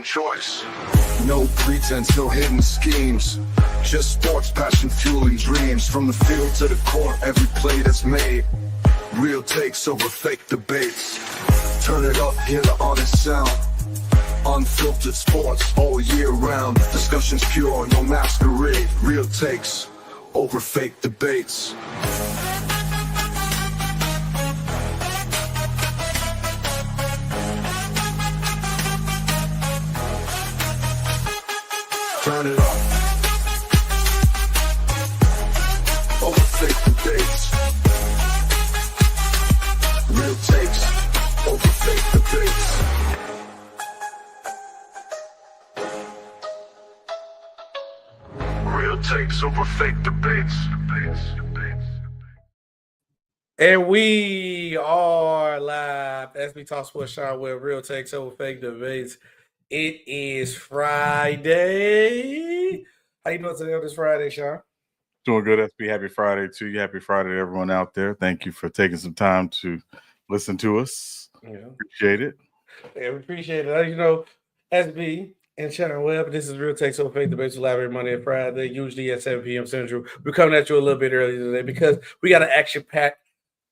one choice. No pretense, no hidden schemes. Just sports, passion, fueling dreams. From the field to the court, every play that's made. Real takes over fake debates. Turn it up, hear the honest sound. Unfiltered sports all year round. Discussions pure, no masquerade. Real takes over fake debates. Turn it up. Over fake debates. Real takes over fake debates. Real takes over fake debates. And we are live. Sbtalksports and Sean Webb, real takes over fake debates. It is Friday. How you doing today on this Friday, Sean? Doing good, SB. Happy Friday to you. Happy Friday to everyone out there. Thank you for taking some time to listen to us. Yeah. Appreciate it. Yeah, we appreciate it. You know, SB and Sean Webb, this is Real Takes Over Fake Debates live every Monday and Friday, usually at 7 p.m. Central. We're coming at you a little bit early today because we got an action-packed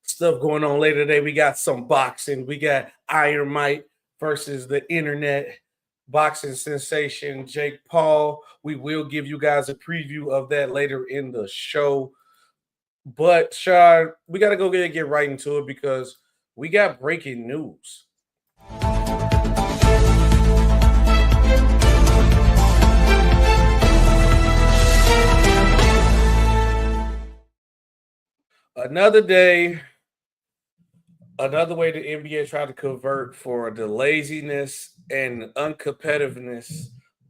stuff going on later today. We got some boxing. We got Iron Mike versus the internet boxing sensation Jake Paul. We will give you guys a preview of that later in the show. But, Sean, we got to go get right into it because we got breaking news. Another day, another way the NBA tried to convert for the laziness and uncompetitiveness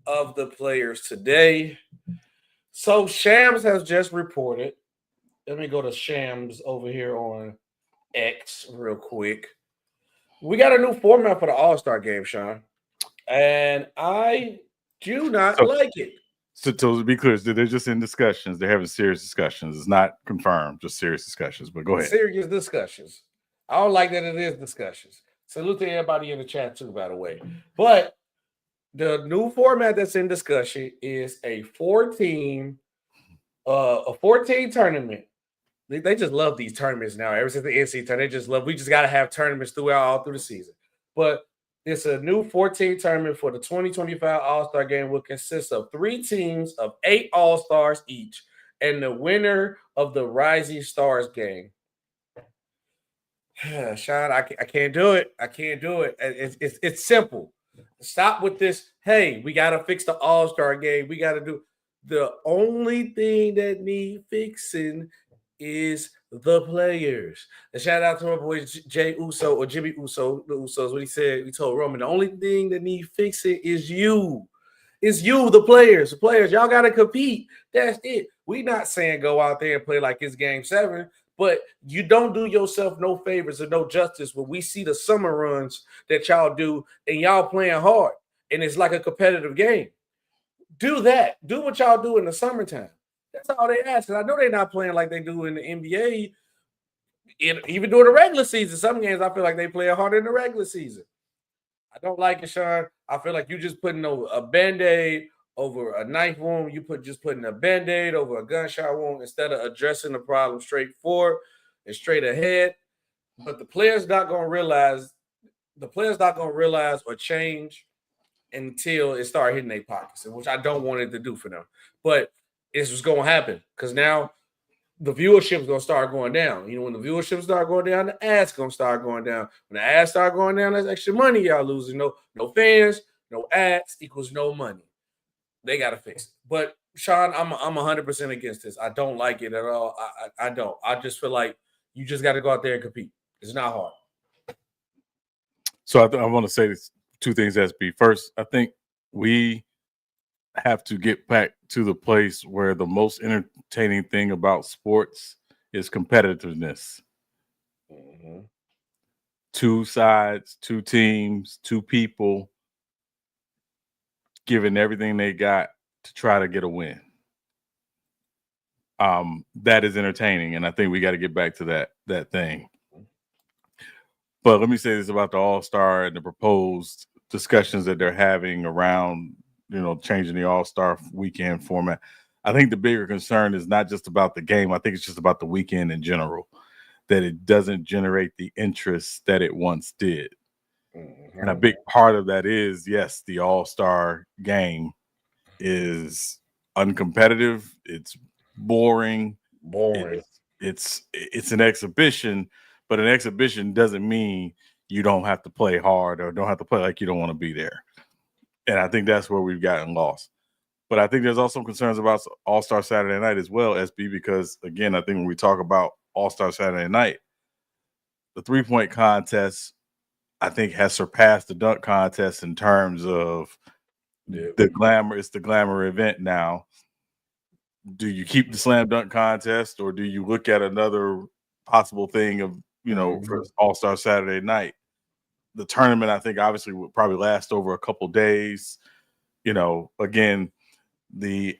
of the players today. So Shams has just reported. Let me go to Shams over here on X real quick. We got a new format for the All-Star game, Sean. And I do not like it. So to be clear, they're just in discussions. They're having serious discussions. It's not confirmed, just serious discussions. But go ahead. Serious discussions. I don't like that it is discussions. Salute to everybody in the chat too, by the way. But the new format that's in discussion is a 14 tournament. They just love these tournaments now. Ever since the NCAA tournament, they just love. We just got to have tournaments all through the season. But it's a new 14 tournament for the 2025 All-Star Game. Will consist of 3 teams of 8 All-Stars each, and the winner of the Rising Stars game. Sean, I can't do it. I can't do it. It's simple. Stop with this. Hey, we got to fix the All-Star game. We got to do the only thing that need fixing is the players. And shout out to my boy Jay Uso or Jimmy Uso. The Usos, what he said. We told Roman the only thing that need fixing is you. It's you, the players. The players, y'all got to compete. That's it. We not saying go out there and play like it's Game 7. But you don't do yourself no favors or no justice when we see the summer runs that y'all do and y'all playing hard and it's like a competitive game. Do that. Do what y'all do in the summertime. That's all they ask. And I know they're not playing like they do in the NBA. Even during the regular season, some games I feel like they play harder in the regular season. I don't like it, Sean. I feel like you just putting a Band-Aid over a knife wound. You just putting a Band-Aid over a gunshot wound instead of addressing the problem straight forward and straight ahead. But the players not going to realize or change until it start hitting their pockets, which I don't want it to do for them. But it's what's going to happen because now the viewership is going to start going down. You know, when the viewership start going down, the ads going to start going down. When the ads start going down, that's extra money y'all losing. No fans, no ads equals no money. They got to fix it. But, Sean, I'm 100% against this. I don't like it at all. I don't. I just feel like you just got to go out there and compete. It's not hard. So I want to say this, 2 things, SB. First, I think we have to get back to the place where the most entertaining thing about sports is competitiveness. Mm-hmm. 2 sides, 2 teams, 2 people giving everything they got to try to get a win. That is entertaining, and I think we got to get back to that thing. But let me say this about the All-Star and the proposed discussions that they're having around, changing the All-Star weekend format. I think the bigger concern is not just about the game. I think it's just about the weekend in general, that it doesn't generate the interest that it once did. And a big part of that is, yes, the All-Star game is uncompetitive. It's boring. It's an exhibition, but an exhibition doesn't mean you don't have to play hard or don't have to play like you don't want to be there. And I think that's where we've gotten lost. But I think there's also concerns about All-Star Saturday Night as well, SB, because, again, I think when we talk about All-Star Saturday Night, the three-point contest, I think, has surpassed the dunk contest in terms of the glamour. It's the glamour event now. Do you keep the slam dunk contest, or do you look at another possible thing of, for All-Star Saturday Night? The tournament, I think, obviously would probably last over a couple days. Again, the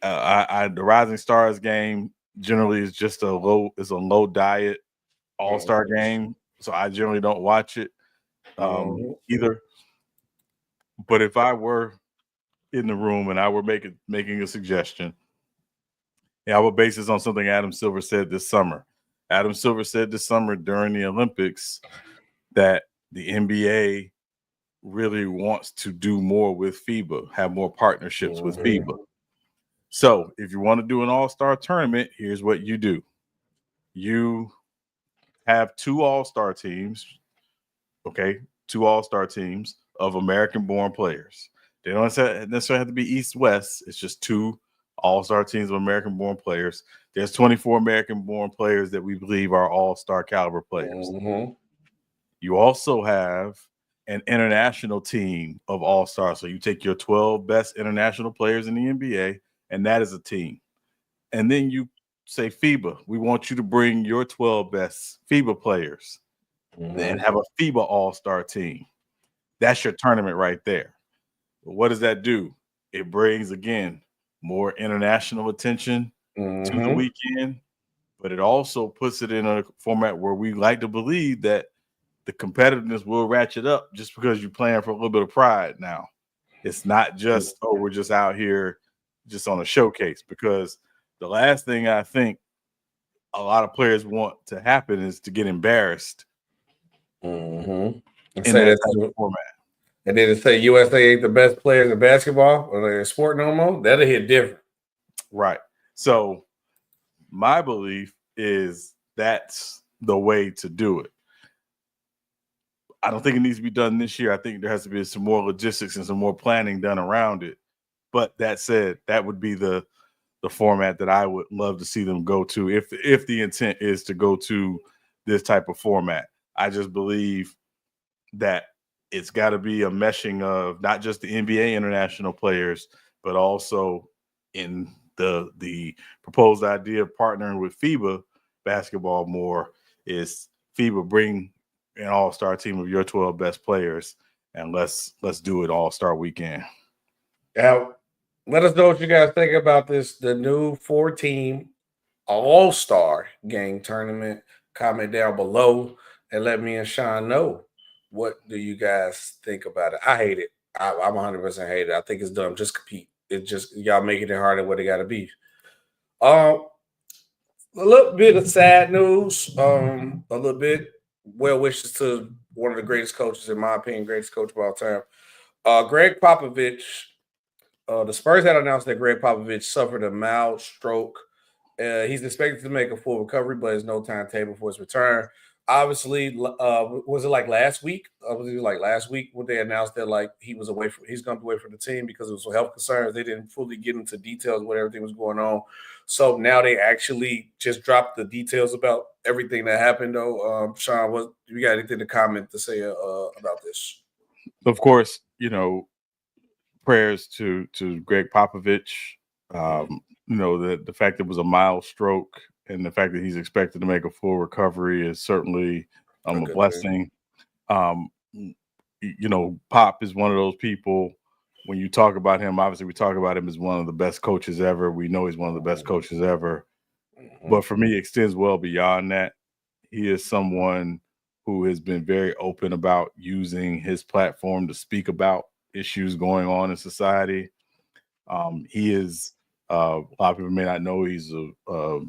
Rising Stars game generally is just a low diet All-Star game, so I generally don't watch it either. But if I were in the room and I were making a suggestion, I would base this on something Adam Silver said this summer. Adam Silver said this summer during the Olympics that the NBA really wants to do more with FIBA, have more partnerships with FIBA. So if you want to do an all-star tournament, here's what you do. You have two all-star teams, okay? Two all-star teams of American-born players. They don't necessarily have to be East-West. It's just two all-star teams of American-born players. There's 24 American-born players that we believe are all-star caliber players. You also have an international team of all-stars. So you take your 12 best international players in the NBA, and that is a team. And then you say, FIBA, we want you to bring your 12 best FIBA players and have a FIBA all-star team. That's your tournament right there. But what does that do? It brings, again, more international attention to the weekend, but it also puts it in a format where we like to believe that the competitiveness will ratchet up just because you're playing for a little bit of pride now. It's not just, we're just out here just on a showcase, because the last thing I think a lot of players want to happen is to get embarrassed in that format. And then to say USA ain't the best players in basketball or their sport no more, that'll hit different. Right. So my belief is that's the way to do it. I don't think it needs to be done this year. I think there has to be some more logistics and some more planning done around it. But that said, that would be the format that I would love to see them go to if the intent is to go to this type of format. I just believe that it's got to be a meshing of not just the NBA international players, but also in the proposed idea of partnering with FIBA basketball more is FIBA bring an all-star team of your 12 best players, and let's do it all-star weekend. Now, let us know what you guys think about the new 4-team all-star game tournament. Comment down below and let me and Sean know. What do you guys think about it? I hate it. I'm 100% hate it. I think it's dumb. Just compete. It's just y'all making it harder than what it got to be. A little bit of sad news. A little bit well wishes to one of the greatest coaches, in my opinion, greatest coach of all time. Greg Popovich. The Spurs had announced that Greg Popovich suffered a mild stroke. He's expected to make a full recovery, but there's no timetable for his return. Obviously, was it like last week? Was it like last week when they announced that he's going to be away from the team because of some health concerns? They didn't fully get into details of what everything was going on. So now they actually just dropped the details about everything that happened. Though, Sean, you got anything to comment to say about this? Of course, prayers to Greg Popovich. The fact that it was a mild stroke and the fact that he's expected to make a full recovery is certainly a blessing. Pop is one of those people, when you talk about him, obviously we talk about him as one of the best coaches ever. We know he's one of the best coaches ever. But for me, it extends well beyond that. He is someone who has been very open about using his platform to speak about issues going on in society. He is a lot of people may not know he's a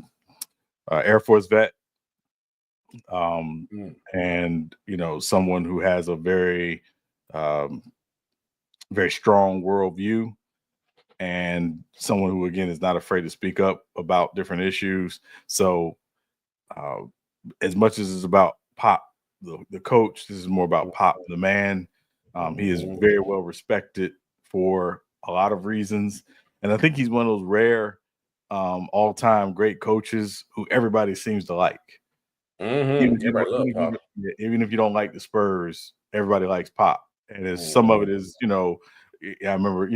Air Force vet, and someone who has a very very strong worldview, and someone who again is not afraid to speak up about different issues. So as much as it's about Pop, the coach, this is more about Pop, the man. He is very well respected for a lot of reasons. And I think he's one of those rare all-time great coaches who everybody seems to like. Even if you don't like the Spurs, everybody likes Pop. And some of it is, I remember,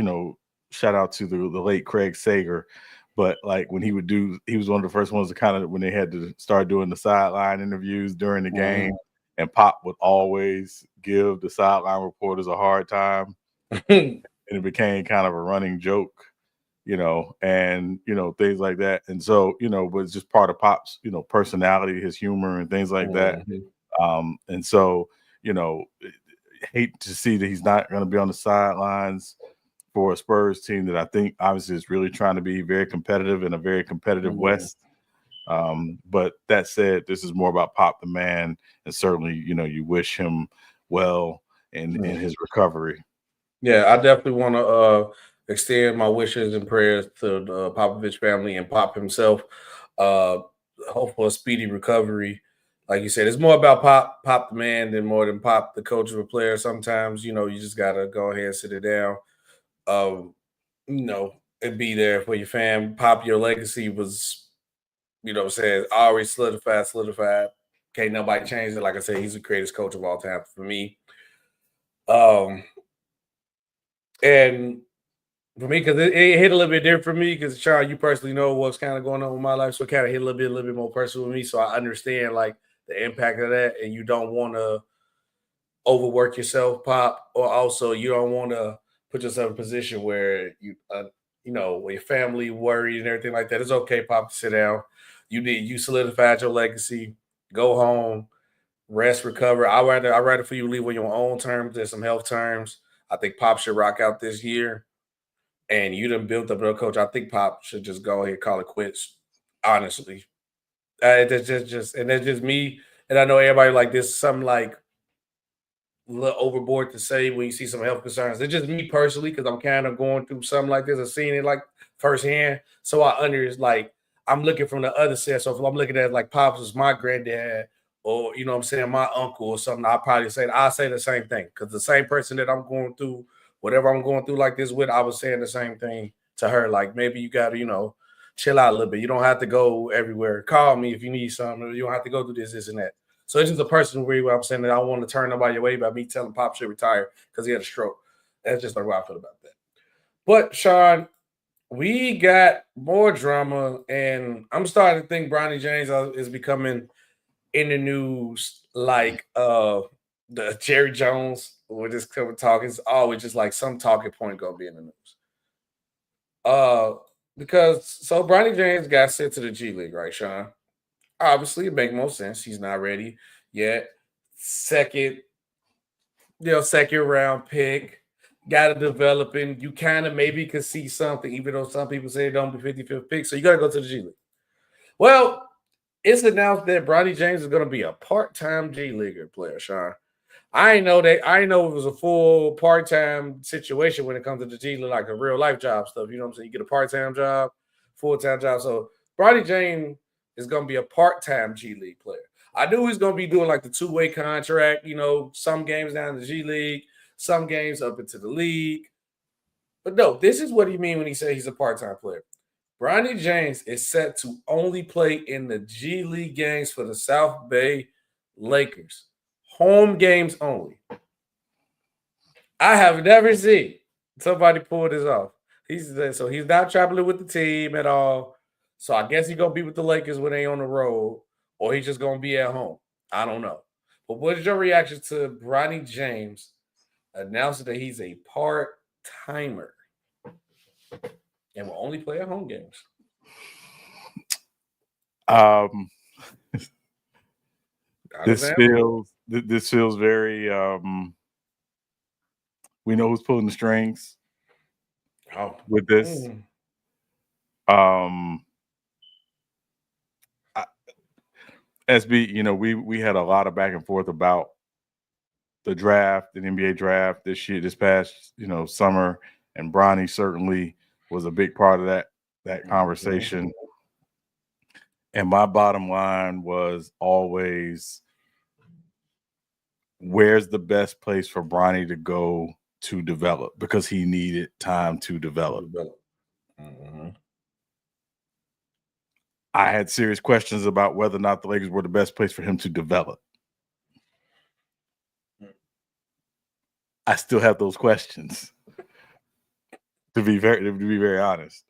shout out to the late Craig Sager. But like when he was one of the first ones to kind of, when they had to start doing the sideline interviews during the game, and Pop would always give the sideline reporters a hard time. And it became kind of a running joke, and, things like that. And so, but it's just part of Pop's, personality, his humor and things like that. And so, hate to see that he's not going to be on the sidelines for a Spurs team that I think obviously is really trying to be very competitive in a very competitive West. But that said, this is more about Pop the man, and certainly, you wish him well in his recovery. Yeah, I definitely want to extend my wishes and prayers to the Popovich family and Pop himself. Hope for a speedy recovery. Like you said, it's more about Pop the man than more than Pop the coach of a player. Sometimes, you just gotta go ahead and sit it down. And be there for your fam. Pop, your legacy was, always solidified. Can't nobody change it. Like I said, he's the greatest coach of all time for me. And for me, because it hit a little bit different for me, because Sean, you personally know what's kind of going on with my life, so it kind of hit a little bit more personal with me. So I understand like the impact of that, and you don't want to overwork yourself, Pop, or also you don't want to put yourself in a position where where your family worried and everything like that. It's okay, Pop, to sit down. You solidified your legacy. Go home, rest, recover. I'd rather for you leave on your own terms than some health terms. I think Pop should rock out this year. And you done built up a coach. I think Pop should just go ahead and call it quits. Honestly. That's just me. And I know everybody like this, something like a little overboard to say when you see some health concerns. It's just me personally, because I'm kind of going through something like this. I've seen it like firsthand. So I'm looking from the other side. So if I'm looking at it like Pops was my granddad, or I'm saying my uncle or something, I'll say the same thing. Because the same person that I'm going through, whatever I'm going through like this with, I was saying the same thing to her. Like, maybe you gotta, chill out a little bit. You don't have to go everywhere. Call me if you need something. You don't have to go do this and that. So it's just a personal way where I'm saying that I want to turn nobody away by me telling Pop should retire because he had a stroke. That's just the way I feel about that. But Sean, we got more drama, and I'm starting to think Bronny James is becoming in the news like the Jerry Jones. We're just talking. It's always just like some talking point gonna be in the news. Because Bronny James got sent to the G League, right, Sean? Obviously, it makes most sense. He's not ready yet. Second round pick. Got to develop, and you kind of maybe could see something, even though some people say it don't be 55th pick. So you got to go to the G League. Well, it's announced that Bronny James is going to be a part-time G Leaguer player, Sean. I didn't know it was a full part-time situation when it comes to the G League, like a real-life job stuff. You know what I'm saying? You get a part-time job, full-time job. So Bronny James is going to be a part-time G League player. I knew he's going to be doing like the two-way contract, some games down in the G League, some games up into the league. But no, this is what he means when he says he's a part-time player. Bronny James is set to only play in the G League games for the South Bay Lakers. Home games only. I have never seen somebody pull this off. He's not traveling with the team at all. So I guess he's going to be with the Lakers when they on the road, or he's just going to be at home. I don't know. But what is your reaction to Bronny James announcing that he's a part-timer and will only play at home games? This feels very We know who's pulling the strings with this. SB, we had a lot of back and forth about the draft, the NBA draft this past, summer, and Bronny certainly was a big part of that conversation. And my bottom line was always, where's the best place for Bronny to go to develop? Because he needed time to develop. I had serious questions about whether or not the Lakers were the best place for him to develop. I still have those questions, to be very honest.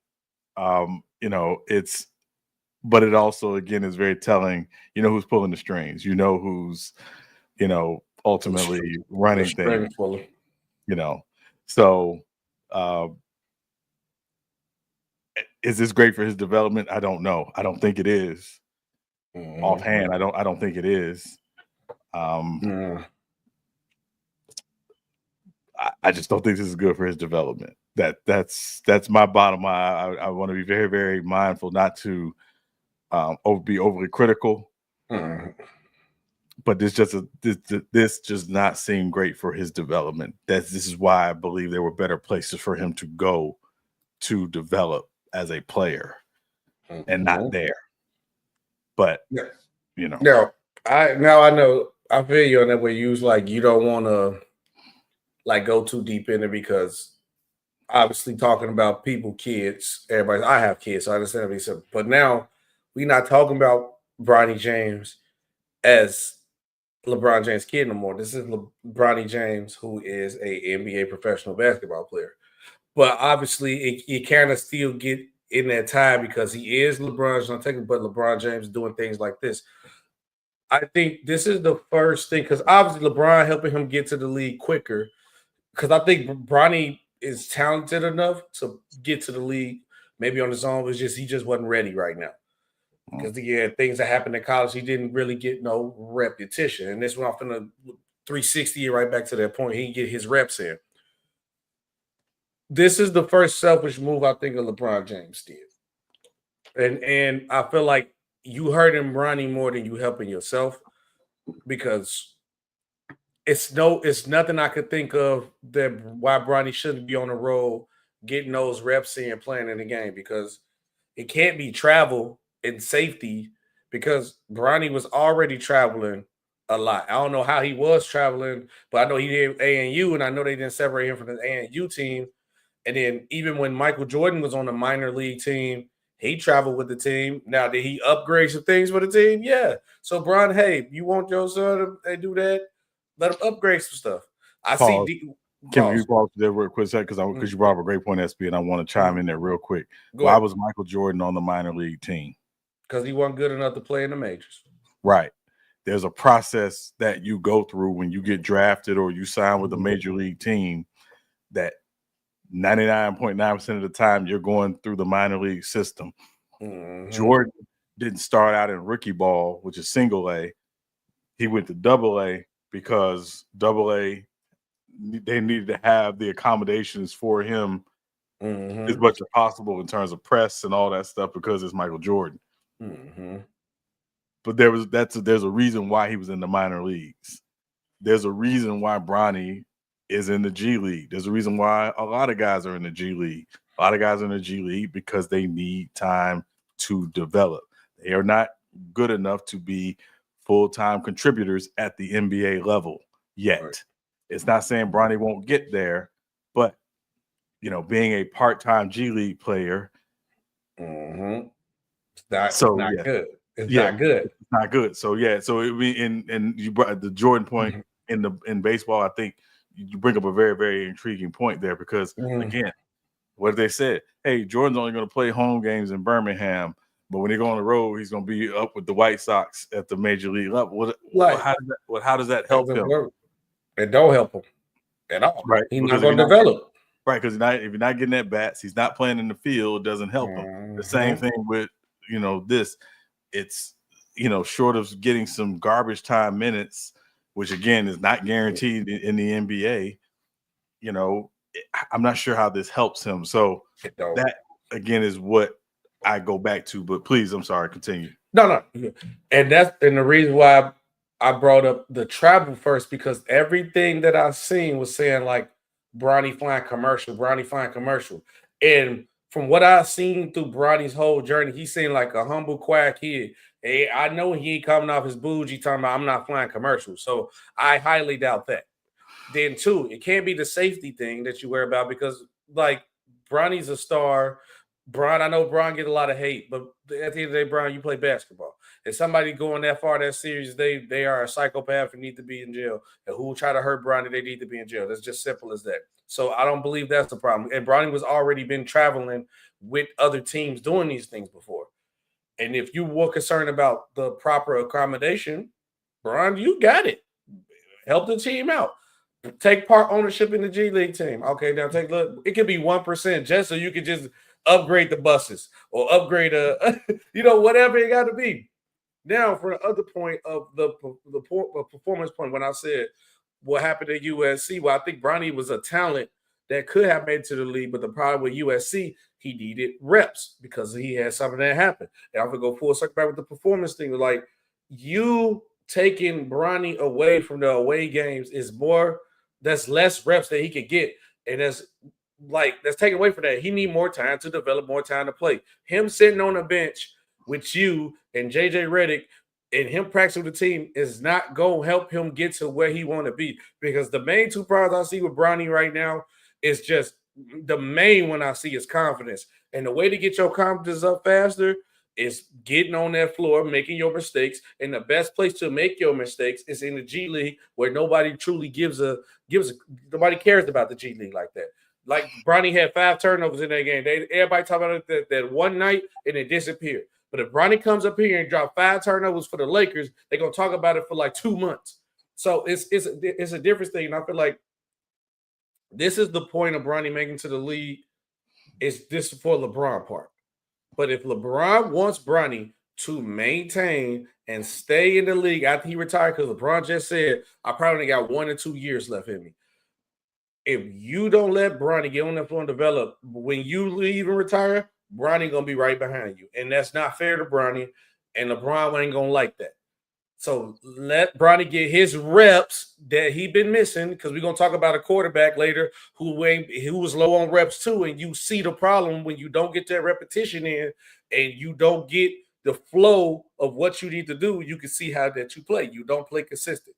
But it also, again, is very telling. You know who's pulling the strings. You know who's, ultimately running things. So is this great for his development? I don't know. I don't think it is. Offhand, I don't think it is. I just don't think this is good for his development. That's my bottom line. I want to be very, very mindful not to be overly critical. But this does not seem great for his development. This is why I believe there were better places for him to go to develop as a player, and not there. But Now I know, I feel you on that way. You was like, you don't want to go too deep in it, because obviously talking about kids, everybody. I have kids, so I understand what he said. But now we're not talking about Bronny James as LeBron James' kid no more. This is Bronny James, who is a NBA professional basketball player. But obviously, it kind of still get in that time, because he is LeBron's not taking, but LeBron James doing things like this. I think this is the first thing, because obviously LeBron helping him get to the league quicker, because I think Bronny is talented enough to get to the league maybe on his own. It's just he just wasn't ready right now. Because things that happened in college, he didn't really get no repetition. And this went off in a 360 right back to that point. He can get his reps in. This is the first selfish move I think of LeBron James did. And I feel like you hurting Bronny more than you helping yourself, because it's nothing I could think of that why Bronny shouldn't be on the road getting those reps in, playing in the game, because it can't be travel and safety, because Bronny was already traveling a lot. I don't know how he was traveling, but I know he did A&U, and I know they didn't separate him from the A&U team. And then even when Michael Jordan was on the minor league team, he traveled with the team. Now, did he upgrade some things for the team? Yeah. So, Bron, hey, you want your son to do that? Let him upgrade some stuff. Can you pause there real quick because you brought up a great point, SB, and I want to chime in there real quick. Why was Michael Jordan on the minor league team? Because he wasn't good enough to play in the majors. Right. There's a process that you go through when you get drafted or you sign with a major league team that 99.9% of the time you're going through the minor league system. Jordan didn't start out in rookie ball, which is single A. He went to double A because double A, they needed to have the accommodations for him as much as possible in terms of press and all that stuff, because it's Michael Jordan. But there's a reason why he was in the minor leagues. There's a reason why Bronny is in the G League. There's a reason why a lot of guys are in the G League. A lot of guys are in the G League because they need time to develop. They are not good enough to be full-time contributors at the NBA level yet. Right. It's not saying Bronny won't get there, but being a part-time G League player, it's not good. It's not good. It's not good. So and you brought the Jordan point in baseball. I think you bring up a very, very intriguing point there, because again, what they said, hey, Jordan's only going to play home games in Birmingham, but when they go on the road, he's going to be up with the White Sox at the major league level. How does that help him? It don't help him at all. Right. He's not going to develop. Right, because if you're not getting at bats, he's not playing in the field, it doesn't help him. The same thing with this. It's short of getting some garbage time minutes, which again is not guaranteed in the NBA. I'm not sure how this helps him. So that again is what I go back to. But please, I'm sorry, continue. No. And the reason why I brought up the travel first, because everything that I seen was saying like Bronny flying commercial. And from what I've seen through Bronny's whole journey, he seemed like a humble, quiet kid. Hey, I know he ain't coming off his bougie talking about I'm not flying commercial. So I highly doubt that. Then two, it can't be the safety thing that you worry about, because like Bronny's a star. I know Bron get a lot of hate, but at the end of the day, Bron, you play basketball. If somebody going that far that serious, they are a psychopath and need to be in jail. And who will try to hurt Bronny, they need to be in jail. That's just simple as that. So I don't believe that's the problem. And Bronny was already been traveling with other teams doing these things before. And if you were concerned about the proper accommodation, Bron, you got it. Help the team out. Take part ownership in the G League team. Okay, now take a look. It could be 1% just so you could just upgrade the buses or upgrade whatever it got to be. Now, for the other point of the performance point, when I said what happened at USC, well, I think Bronny was a talent that could have made it to the league, but the problem with USC, he needed reps because he had something that happened. And I'm going to go full circle back with the performance thing. Like, you taking Bronny away from the away games is that's less reps that he could get. And that's taken away from that. He need more time to develop, more time to play. Him sitting on the bench with you and JJ Redick and him practicing with the team is not going to help him get to where he want to be, because the main two problems I see with Bronny right now is just the main one I see is confidence. And the way to get your confidence up faster is getting on that floor, making your mistakes. And the best place to make your mistakes is in the G League, where nobody truly nobody cares about the G League like that. Like Bronny had 5 turnovers in that game. Everybody talk about it that one night and it disappeared. But if Bronny comes up here and drop 5 turnovers for the Lakers, they're gonna talk about it for like 2 months. So it's a different thing. And I feel like this is the point of Bronny making to the league. Is this for LeBron part? But if LeBron wants Bronny to maintain and stay in the league after he retired, because LeBron just said, I probably got 1 or 2 years left in me. If you don't let Bronny get on the floor and develop, when you leave and retire, Bronny going to be right behind you. And that's not fair to Bronny, and LeBron ain't going to like that. So let Bronny get his reps that he been missing, because we're going to talk about a quarterback later who was low on reps too, and you see the problem when you don't get that repetition in and you don't get the flow of what you need to do. You can see how that you play. You don't play consistent.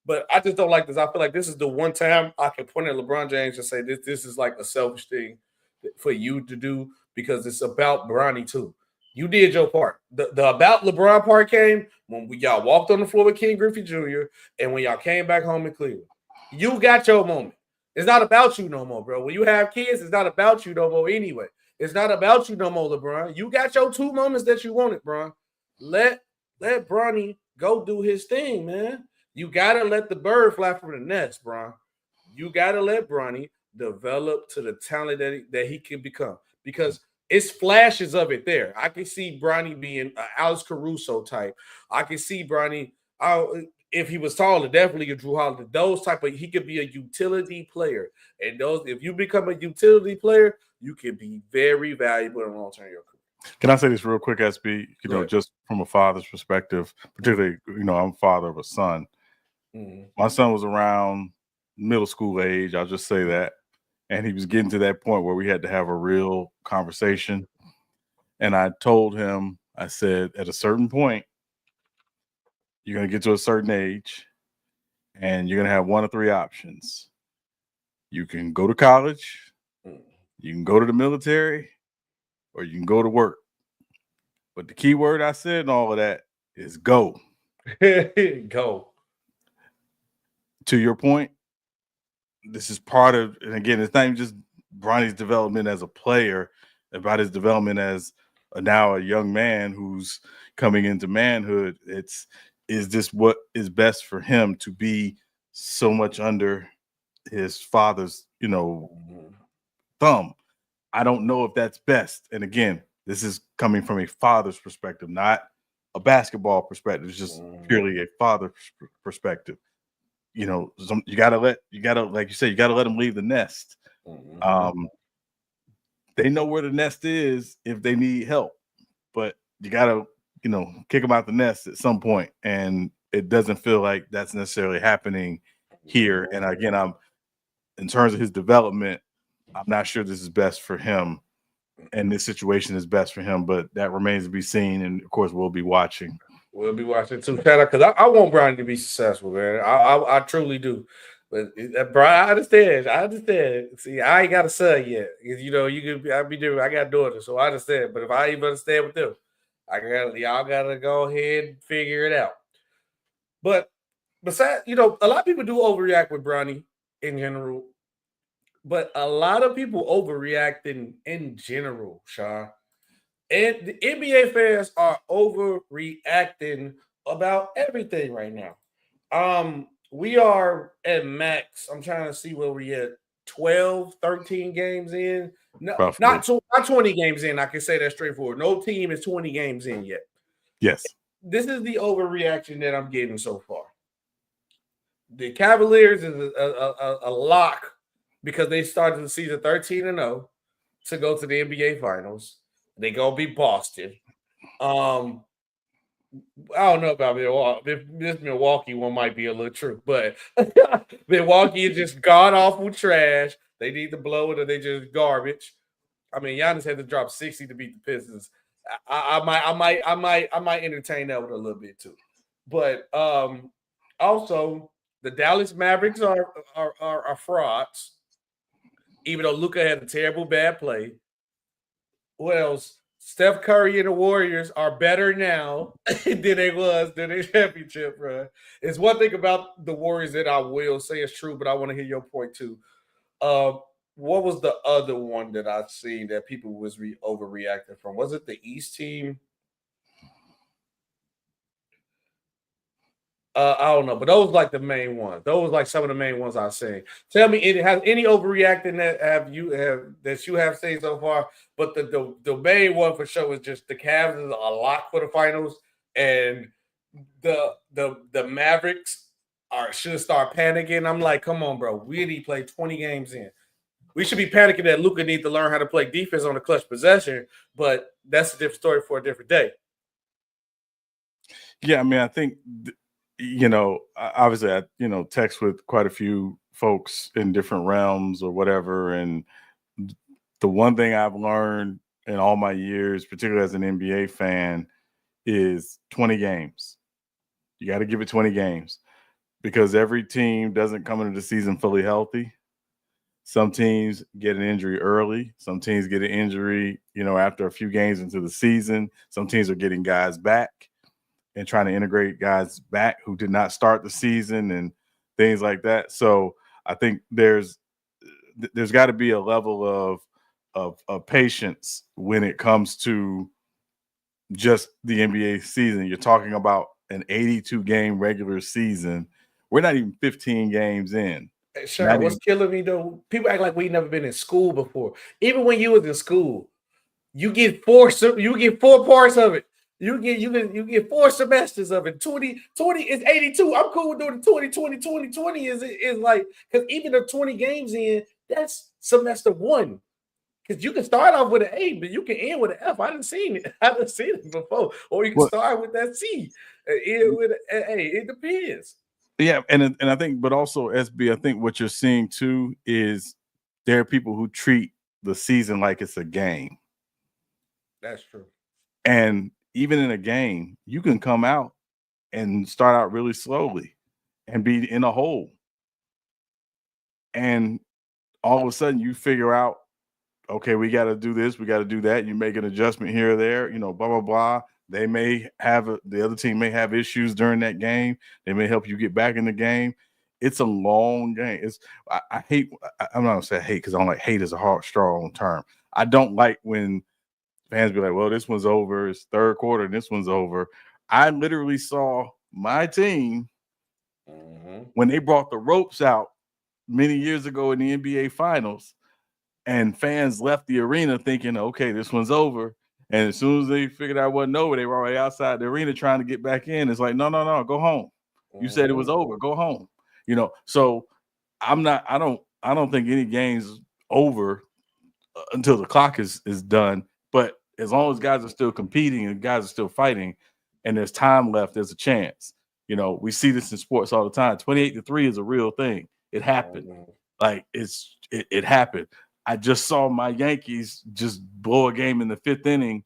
But I just don't like this. I feel like this is the one time I can point at LeBron James and say this is like a selfish thing for you to do, because it's about Bronny too. You did your part. The about LeBron part came when y'all walked on the floor with Ken Griffey Jr. and when y'all came back home in Cleveland. You got your moment. It's not about you no more, bro. When you have kids, it's not about you no more anyway. It's not about you no more, LeBron. You got your 2 moments that you wanted, bro. Let Bronny go do his thing, man. You got to let the bird fly from the nest, bro. You got to let Bronny develop to the talent that he can become, because it's flashes of it there. I can see Bronny being an Alex Caruso type. I can see Bronny, if he was taller, definitely a Drew Holiday. Those type of, he could be a utility player. And if you become a utility player, you can be very valuable in long-term your career. Can I say this real quick, SB? Just from a father's perspective, particularly, I'm father of a son. Mm-hmm. My son was around middle school age, I'll just say that. And he was getting to that point where we had to have a real conversation. And I told him, I said, at a certain point, you're going to get to a certain age and you're going to have 1 of 3 options. You can go to college, you can go to the military, or you can go to work. But the key word I said in all of that is go. Go. To your point, this is part of, and again, it's not even just Bronny's development as a player, about his development as now a young man who's coming into manhood. Is this what is best for him to be so much under his father's, thumb? I don't know if that's best. And again, this is coming from a father's perspective, not a basketball perspective. It's just purely a father's perspective. you know, you gotta like you said, you gotta let them leave the nest. They know where the nest is if they need help, but you gotta, you know, kick them out the nest at some point, and it doesn't feel like that's necessarily happening here. And again, in terms of his development, I'm not sure this is best for him, and this situation is best for him, but that remains to be seen. And of course, we'll be watching. We'll be watching too, shout out, because I want Bronny to be successful, man. I truly do. But bro, I understand. See, I ain't got a son yet. You know, I be different. I got daughters, so I understand. But if I even understand with them, y'all gotta go ahead and figure it out. But besides, you know, a lot of people do overreact with Bronny in general, but a lot of people overreact in general, Sean. And the NBA fans are overreacting about everything right now. We are at max. I'm trying to see where we at. 12, 13 games in. No, not 20 games in. I can say that straightforward. No team is 20 games in yet. Yes. This is the overreaction that I'm getting so far. The Cavaliers is a lock because they started the season 13-0 to go to the NBA Finals. They gonna be Boston. I don't know about Milwaukee. This Milwaukee one might be a little true, but Milwaukee is just god awful trash. They need to blow it, or they just garbage. I mean, Giannis had to drop 60 to beat the Pistons. I might entertain that one a little bit too. But also the Dallas Mavericks are frauds. Even though Luka had a terrible bad play. What else? Steph Curry and the Warriors are better now than they was during their championship run. It's one thing about the Warriors that I will say is true, but I want to hear your point too. What was the other one that I've seen that people was overreacting from? Was it the East team? I don't know, but those like the main ones. Those like some of the main ones I've seen. Tell me, has any overreacting that you have seen so far? But the main one for sure is just the Cavs is a lock for the finals, and the Mavericks should start panicking. I'm like, come on, bro, we need to play 20 games in. We should be panicking that Luka needs to learn how to play defense on a clutch possession, but that's a different story for a different day. Yeah, I mean, I think. You know, obviously, I text with quite a few folks in different realms or whatever. And the one thing I've learned in all my years, particularly as an NBA fan, is 20 games. You got to give it 20 games because every team doesn't come into the season fully healthy. Some teams get an injury early. Some teams get an injury, after a few games into the season. Some teams are getting guys back and trying to integrate guys back who did not start the season and things like that. So I think there's got to be a level of patience when it comes to just the NBA season. You're talking about an 82-game regular season. We're not even 15 games in. Sure. What's killing me though? People act like we never been in school before. Even when you was in school, you get four parts of it. You get 4 semesters of it. 20 is 82. I'm cool with doing 20 is like, because even the 20 games in, that's semester 1. Because you can start off with an A, but you can end with an F. I didn't see it before. Or you can start with that C and end with an A. It depends. Yeah, and I think, but also SB, I think what you're seeing too is there are people who treat the season like it's a game. That's true. And even in a game, you can come out and start out really slowly and be in a hole. And all of a sudden you figure out, okay, we got to do this, we got to do that. You make an adjustment here or there, blah, blah, blah. They may have the other team may have issues during that game. They may help you get back in the game. It's a long game. I hate, I'm not going to say hate because I don't like hate is a strong term. I don't like when fans be like, well, this one's over. It's third quarter and this one's over. I literally saw my team when they brought the ropes out many years ago in the NBA Finals, and fans left the arena thinking, okay, this one's over. And as soon as they figured out it wasn't over, they were already outside the arena trying to get back in. It's like, no, go home. You said it was over. Go home. So I don't think any game's over until the clock is done. But as long as guys are still competing and guys are still fighting and there's time left, there's a chance. We see this in sports all the time. 28-3 is a real thing. It happened. Like it happened. I just saw my Yankees just blow a game in the 5th inning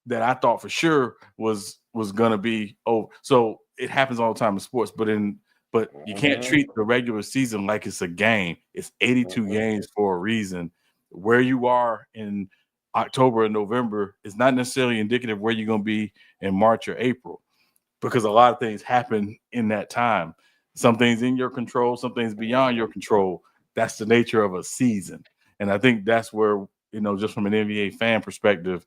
that I thought for sure was gonna be over. So it happens all the time in sports, but you can't treat the regular season like it's a game. It's 82 games for a reason. Where you are in October and November is not necessarily indicative of where you're gonna be in March or April, because a lot of things happen in that time. Some things in your control, some things beyond your control. That's the nature of a season. And I think that's where, just from an NBA fan perspective,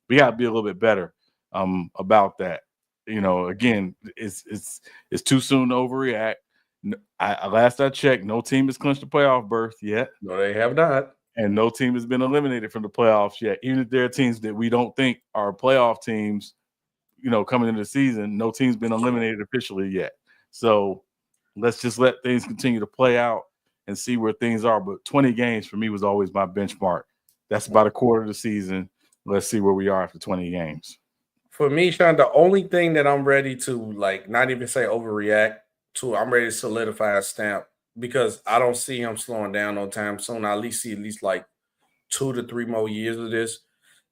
we got to be a little bit better about that. Again, it's too soon to overreact. Last I checked, no team has clinched a playoff berth yet. No, they have not. And no team has been eliminated from the playoffs yet. Even if there are teams that we don't think are playoff teams, coming into the season, no team's been eliminated officially yet. So let's just let things continue to play out and see where things are. But 20 games for me was always my benchmark. That's about a quarter of the season. Let's see where we are after 20 games. For me, Sean, the only thing that I'm ready to, not even say overreact to, I'm ready to solidify a stamp, because I don't see him slowing down no time soon. I at least see 2 to 3 more years of this.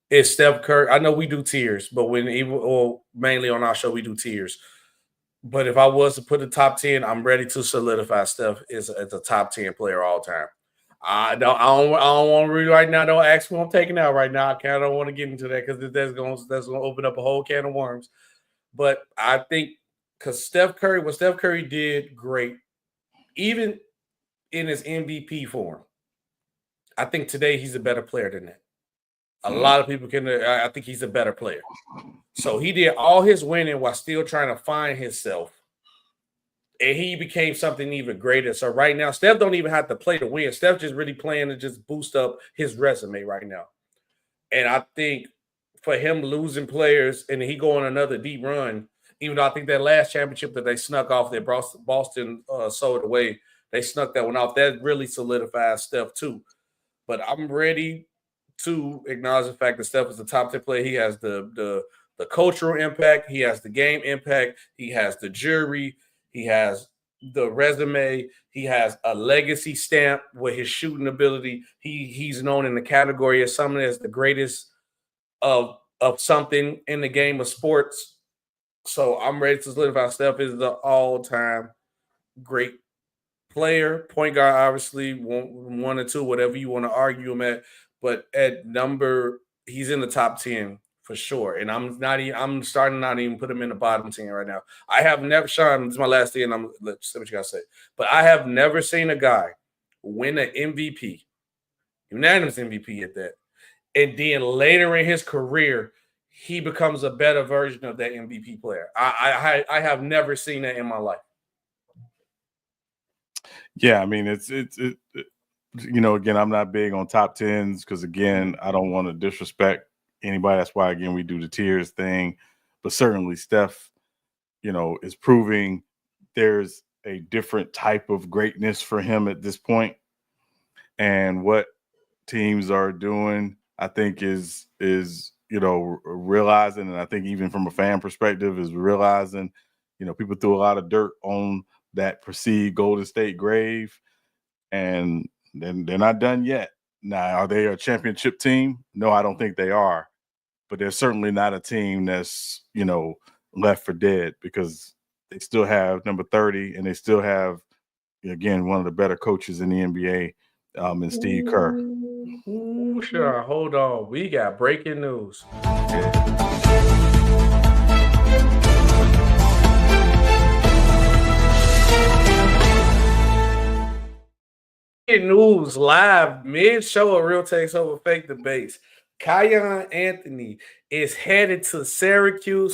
It's Steph Curry. I know we do tiers, but mainly on our show, we do tiers. But if I was to put the top 10, I'm ready to solidify Steph as a top 10 player all time. I don't want to read right now. Don't ask me who I'm taking out right now. I kind of don't want to get into that, because that's going to open up a whole can of worms. But I think because what Steph Curry did great, even in his MVP form, I think today he's a better player than that. A lot of people I think he's a better player. So he did all his winning while still trying to find himself. And he became something even greater. So right now, Steph don't even have to play to win. Steph just really playing to just boost up his resume right now. And I think for him losing players and he going another deep run, even though I think that last championship that they snuck off, that Boston sold away, they snuck that one off. That really solidifies Steph too. But I'm ready to acknowledge the fact that Steph is the top 10 player. He has the cultural impact. He has the game impact. He has the jury. He has the resume. He has a legacy stamp with his shooting ability. He's known in the category as someone as the greatest of something in the game of sports. So I'm ready to solidify Steph is the all-time great player. Point guard, obviously, one or two, whatever you want to argue him at. But at number, he's in the top 10 for sure. And I'm starting not even put him in the bottom 10 right now. I have never, Sean, this is my last thing, and let's see what you got to say. But I have never seen a guy win an MVP, unanimous MVP at that, and then later in his career, he becomes a better version of that MVP player. I have never seen that in my life. Yeah, I mean, it's again, I'm not big on top 10s because, again, I don't want to disrespect anybody. That's why, again, we do the tiers thing. But certainly Steph, is proving there's a different type of greatness for him at this point. And what teams are doing, I think, is realizing, and I think even from a fan perspective, is realizing, people threw a lot of dirt on that perceived Golden State grave, and then they're not done yet. Now, are they a championship team? No, I don't think they are. But they're certainly not a team that's, left for dead, because they still have number 30, and they still have, again, one of the better coaches in the NBA, in Steve Kerr. Ooh, sure. Hold on. We got breaking news. News live mid-show of Real Takes Over Fake Debates. Kiyan Anthony is headed to Syracuse.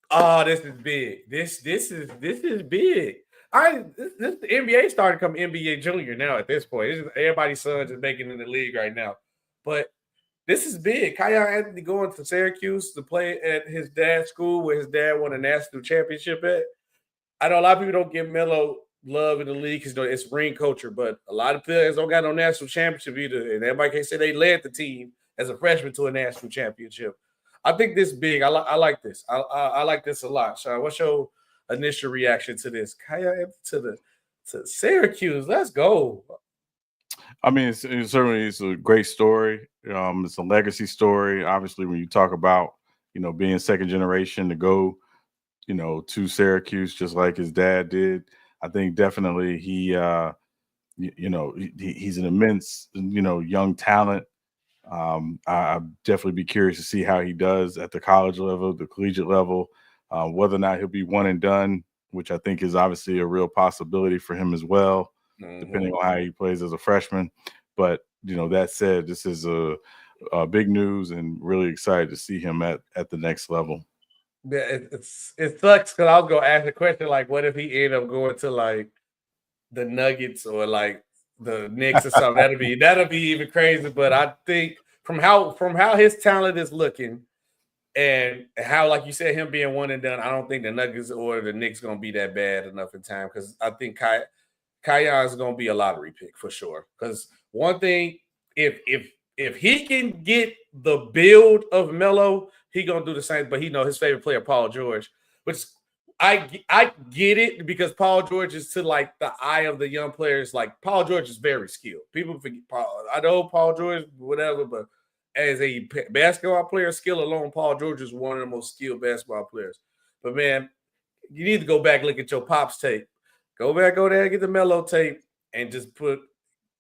Oh, this is big. This is big. The NBA started to come NBA junior now at this point. Everybody's sons is making it in the league right now. But this is big. Kiyan Anthony going to Syracuse to play at his dad's school where his dad won a national championship at. I know a lot of people don't give Melo love in the league because it's ring culture, but a lot of players don't got no national championship either. And everybody can say they led the team as a freshman to a national championship. I think this big. I like this. I like this a lot. Sean, what's your initial reaction to this? Kaya to Syracuse. Let's go. I mean, it's certainly it's a great story. It's a legacy story. Obviously, when you talk about being second generation to go to Syracuse just like his dad did, I think definitely he's an immense young talent. I'd definitely be curious to see how he does at the college level, the collegiate level, whether or not he'll be one and done, which I think is obviously a real possibility for him as well, depending on how he plays as a freshman. But, that said, this is a big news and really excited to see him at the next level. Yeah, it sucks because I was going to ask a question like, what if he ended up going to like the Nuggets or like the Knicks or something? That'll be even crazy. But I think from how his talent is looking and how, like you said, him being one and done, I don't think the Nuggets or the Knicks gonna be that bad enough in time because I think Kaya is gonna be a lottery pick for sure. Because one thing, if he can get the build of Melo, he gonna do the same. But he know his favorite player, Paul George, which I get it because Paul George is to like the eye of the young players. Like Paul George is very skilled. People forget Paul. I know Paul George, whatever, but as a basketball player, skill alone, Paul George is one of the most skilled basketball players. But man, you need to go back look at your pops tape. Go back, go there, get the Melo tape, and just put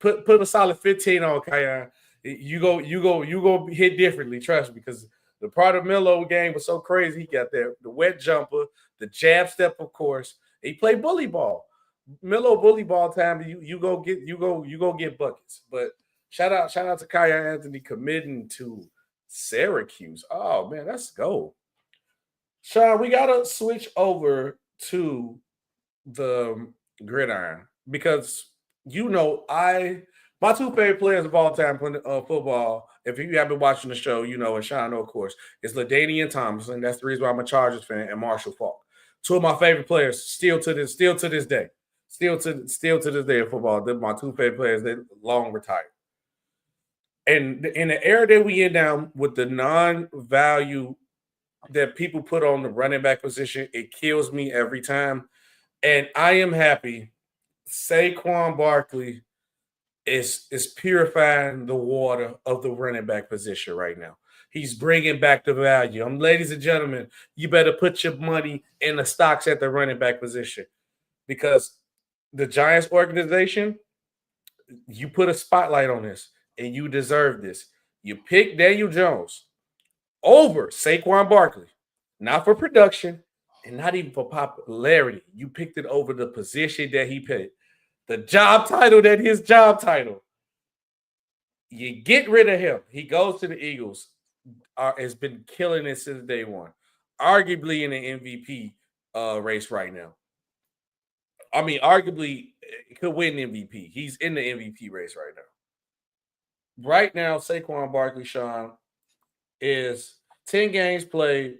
a solid 15 on Kaya. You go hit differently. Trust me, because the part of Melo game was so crazy. He got the wet jumper, the jab step, of course. He played bully ball. Melo bully ball time. You go get buckets. But shout out to Kaya Anthony committing to Syracuse. Oh man, let's go. Sean, we gotta switch over to the gridiron because my two favorite players of all time playing football. If you have been watching the show, and Sean, of course, is LaDainian Tomlinson. That's the reason why I'm a Chargers fan, and Marshall Faulk. Two of my favorite players still to this day. Still to this day in football. They're my two favorite players. They're long retired. And in the era that we in now with the non-value that people put on the running back position, it kills me every time. And I am happy Saquon Barkley is purifying the water of the running back position right now. He's bringing back the value. Ladies and gentlemen, you better put your money in the stocks at the running back position because the Giants organization, you put a spotlight on this and you deserve this. You pick Daniel Jones over Saquon Barkley, not for production and not even for popularity. You picked it over the position that he picked. The job title that his job title. You get rid of him. He goes to the Eagles. Has been killing it since day one. Arguably in the MVP race right now. I mean, arguably could win MVP. He's in the MVP race right now. Right now, Saquon Barkley, Sean, is 10 games played,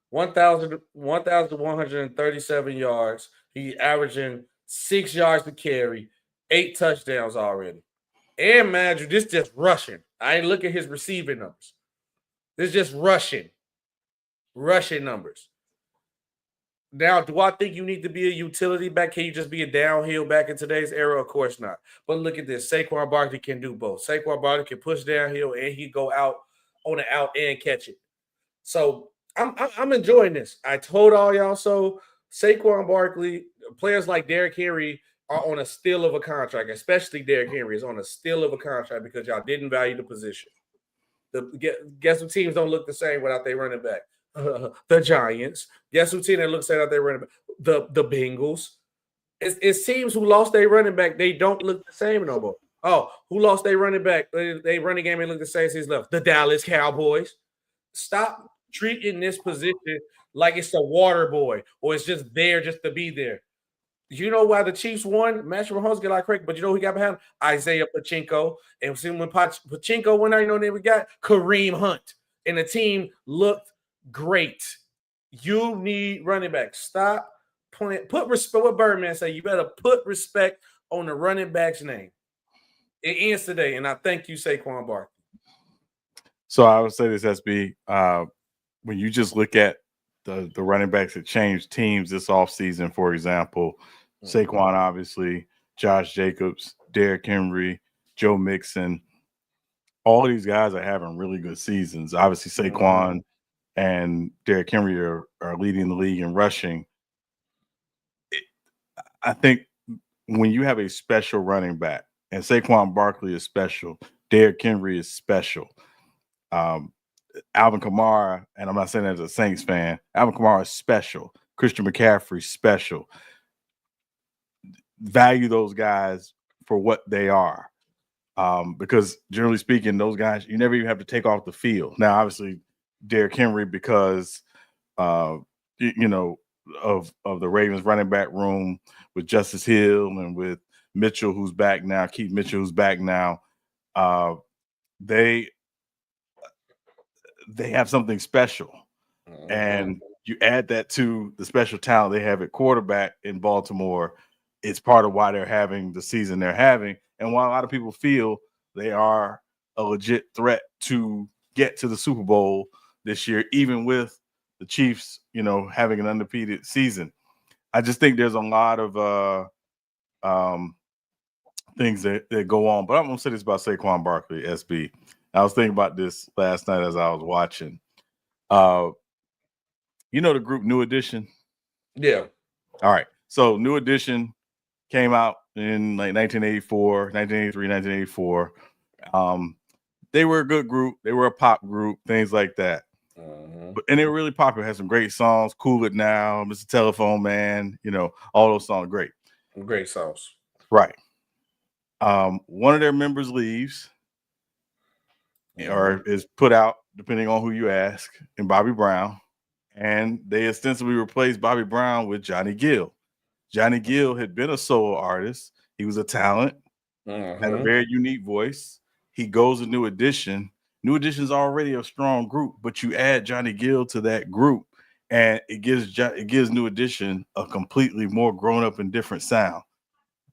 1,137 yards. He's averaging 6 yards to carry, 8 touchdowns already. And mind you, this just rushing. I ain't look at his receiving numbers. This is just rushing numbers. Now, do I think you need to be a utility back? Can you just be a downhill back in today's era? Of course not. But look at this. Saquon Barkley can do both. Saquon Barkley can push downhill and he go out on the out and catch it. So I'm enjoying this. I told all y'all so. Saquon Barkley, players like Derrick Henry are on a steal of a contract, especially Derrick Henry is on a steal of a contract because y'all didn't value the position. Guess what teams don't look the same without their running back? The Giants. Guess what team that looks without their running back? The Bengals. It's teams who lost their running back. They don't look the same no more. Oh, who lost their running back? They running game and look the same as left. The Dallas Cowboys. Stop treating this position like it's a water boy or it's just there just to be there. You know why the Chiefs won? Matthew Mahomes get like crazy, but you know who got behind? Isaiah Pachinko. And when Pachinko went out, you know what we got? Kareem Hunt. And the team looked great. You need running back. Stop put respect. What Birdman say? You better put respect on the running back's name. It ends today, and I thank you, Saquon Barkley. So I would say this, SB. When you just look at the running backs that changed teams this offseason, for example, Saquon, obviously, Josh Jacobs, Derrick Henry, Joe Mixon, all of these guys are having really good seasons. Obviously, Saquon and Derrick Henry are leading the league in rushing. I think when you have a special running back, and Saquon Barkley is special, Derrick Henry is special. Alvin Kamara, and I'm not saying that as a Saints fan, Alvin Kamara is special. Christian McCaffrey special. Value those guys for what they are. Because generally speaking, those guys, you never even have to take off the field. Now, obviously, Derrick Henry, because of the Ravens running back room with Justice Hill and with Mitchell, who's back now, Keith Mitchell, who's back now, they have something special. And you add that to the special talent they have at quarterback in Baltimore, it's part of why they're having the season they're having. And while a lot of people feel they are a legit threat to get to the Super Bowl this year, even with the Chiefs, having an undefeated season, I just think there's a lot of things that go on. But I'm going to say this about Saquon Barkley, SB. I was thinking about this last night as I was watching. The group New Edition? Yeah. All right. So New Edition came out in like 1984, 1983, 1984. They were a good group. They were a pop group, things like that. And they were really popular. Had some great songs. Cool It Now, Mr. Telephone Man, all those songs great. Great songs. Right. One of their members leaves or is put out, depending on who you ask, in Bobby Brown. And they ostensibly replaced Bobby Brown with Johnny Gill. Johnny Gill had been a solo artist. He was a talent, had a very unique voice. He goes to New Edition. New Edition's already a strong group, but you add Johnny Gill to that group, and it gives New Edition a completely more grown up and different sound.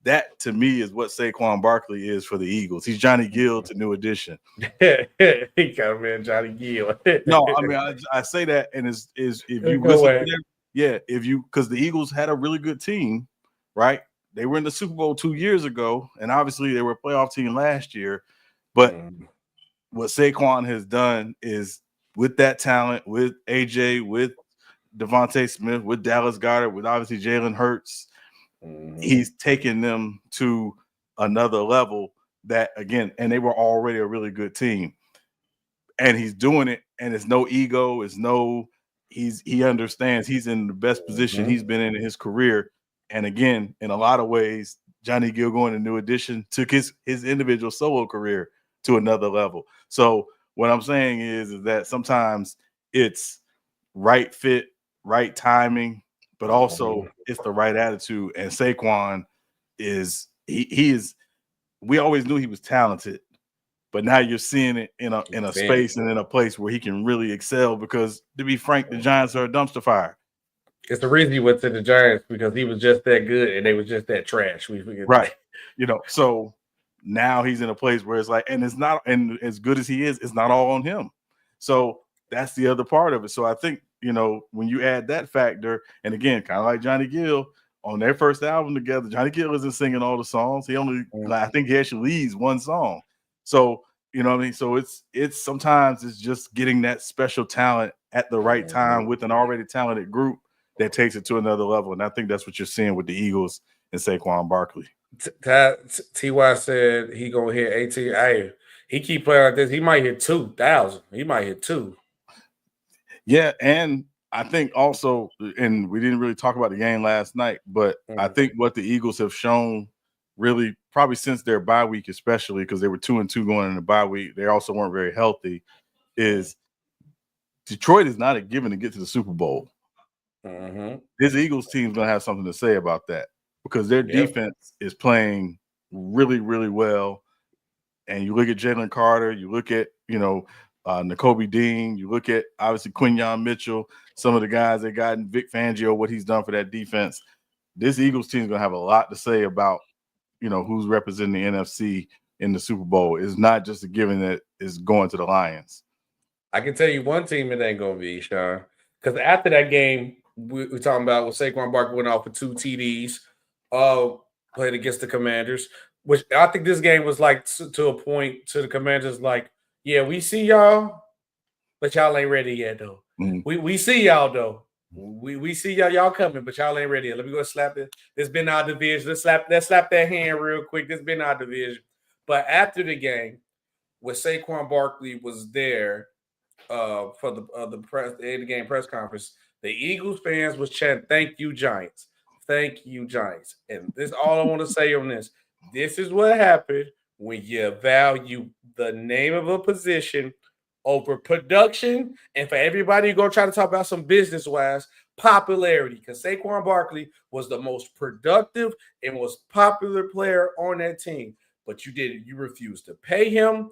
That to me is what Saquon Barkley is for the Eagles. He's Johnny Gill to New Edition. He come in Johnny Gill. No, I mean I say that, and is if you listen to them, because the Eagles had a really good team, right? They were in the Super Bowl 2 years ago, and obviously they were a playoff team last year. But what Saquon has done is, with that talent, with AJ, with Devontae Smith, with Dallas Goedert, with obviously Jalen Hurts, he's taken them to another level that, again, and they were already a really good team. And he's doing it, and it's no ego, he understands he's in the best position he's been in his career. And again, in a lot of ways, Johnny Gill going to New Edition took his individual solo career to another level. So what I'm saying is that sometimes it's right fit, right timing, but also it's the right attitude. And Saquon is we always knew he was talented, but now you're seeing it in a space and in a place where he can really excel, because, to be frank, the Giants are a dumpster fire. It's the reason he went to the Giants, because he was just that good and they was just that trash. Right. So now he's in a place where it's like, and it's not, and as good as he is, it's not all on him. So that's the other part of it. So I think, when you add that factor, and again, kind of like Johnny Gill on their first album together, Johnny Gill isn't singing all the songs. He only, I think he actually leads one song. So, you know what I mean? So it's sometimes it's just getting that special talent at the right time with an already talented group that takes it to another level. And I think that's what you're seeing with the Eagles and Saquon Barkley. T.Y. said he gonna hit 18. Hey, he keep playing like this, he might hit 2,000. He might hit 2. Yeah, and I think also, and we didn't really talk about the game last night, but I think what the Eagles have shown, really probably since their bye week, especially because they were 2-2 going in the bye week, they also weren't very healthy, is Detroit is not a given to get to the Super Bowl. This Eagles team's going to have something to say about that, because their defense is playing really, really well. And you look at Jalen Carter, you look at, N'Kobe Dean. You look at obviously Quinyon Mitchell, some of the guys they got, Vic Fangio, what he's done for that defense. This Eagles team is gonna have a lot to say about who's representing the NFC in the Super Bowl. It's not just a given that it's going to the Lions. I can tell you one team it ain't gonna be, Sean, because after that game we're talking about when Saquon Barkley went off for 2 TDs, played against the Commanders, which I think this game was like to a point to the Commanders, like, yeah, we see y'all, but y'all ain't ready yet though. We see y'all though. We see y'all coming, but y'all ain't ready yet. Let me go slap it. This been our division. Let's slap that hand real quick. This been our division. But after the game, when Saquon Barkley was there for the game press conference, the Eagles fans was chanting, "Thank you, Giants. Thank you, Giants." And this is all I want to say on this. This is what happened when you value the name of a position over production, and for everybody to go try to talk about some business-wise popularity, because Saquon Barkley was the most productive and most popular player on that team. But you refused to pay him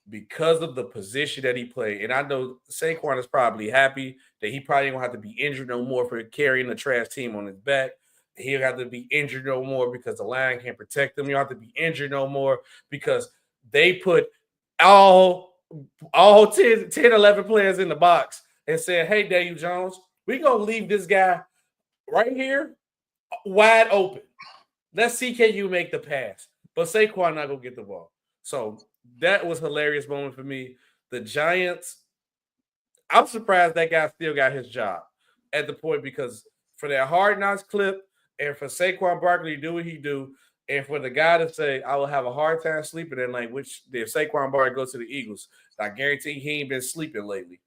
because of the position that he played. And I know Saquon is probably happy that he probably won't have to be injured no more for carrying the trash team on his back. He'll have to be injured no more because the line can't protect him. You don't have to be injured no more because they put all 10, 11 players in the box and said, "Hey, Daniel Jones, we're going to leave this guy right here wide open. Let's see, can you make the pass?" But Saquon not going to get the ball. So that was a hilarious moment for me. The Giants, I'm surprised that guy still got his job at the point, because for that Hard Knocks clip and for Saquon Barkley to do what he do, and for the guy to say, "I will have a hard time sleeping at night," which if Saquon Barkley goes to the Eagles, I guarantee he ain't been sleeping lately.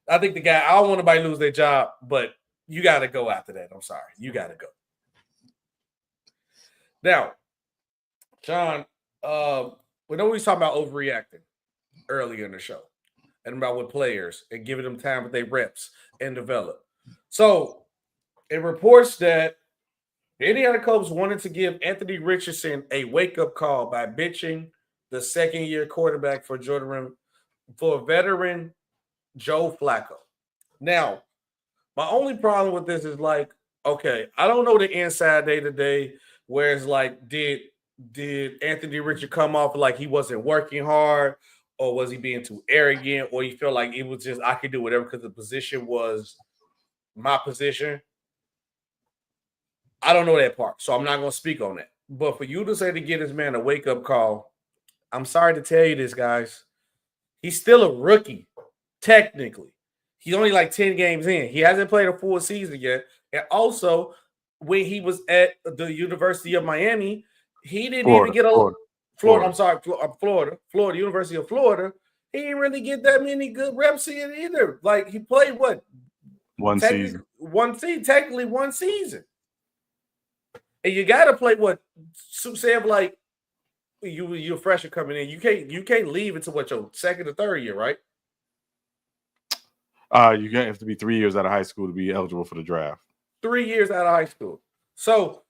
I think the guy, I don't want nobody to lose their job, but you got to go after that. I'm sorry. You got to go. Now, John, we know we was talking about overreacting earlier in the show and about with players and giving them time with their reps and develop. So it reports that the Indiana Colts wanted to give Anthony Richardson a wake-up call by benching the second-year quarterback for veteran Joe Flacco. Now, my only problem with this is like, okay, I don't know the inside day-to-day where it's like, did Anthony Richardson come off like he wasn't working hard, or was he being too arrogant, or you feel like it was just I could do whatever because the position was my position? I don't know that part, so I'm not going to speak on that. But for you to say to get this man a wake-up call, I'm sorry to tell you this, guys. He's still a rookie, technically. He's only like 10 games in. He hasn't played a full season yet. And also, when he was at the University of Miami, he didn't even get a Florida, University of Florida. He didn't really get that many good reps in either. Like, he played what? One season. Technically one season. And you got to play what? Say like you're a freshman coming in. You can't leave until what, your second or third year, right? You have to be 3 years out of high school to be eligible for the draft. 3 years out of high school. So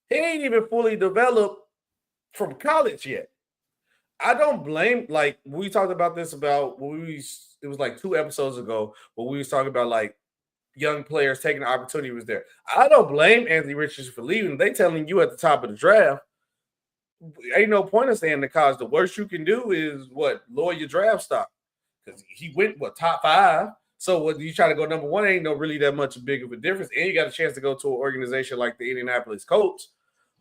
he ain't even fully developed from college yet. I don't blame, like, we talked about this about it was like 2 episodes ago when we was talking about like young players taking the opportunity was there. I don't blame Anthony Richardson for leaving. They telling you at the top of the draft, ain't no point in staying in the college. The worst you can do is lower your draft stock, because he went top 5. So when you try to go number 1, ain't no really that much big of a difference. And you got a chance to go to an organization like the Indianapolis Colts,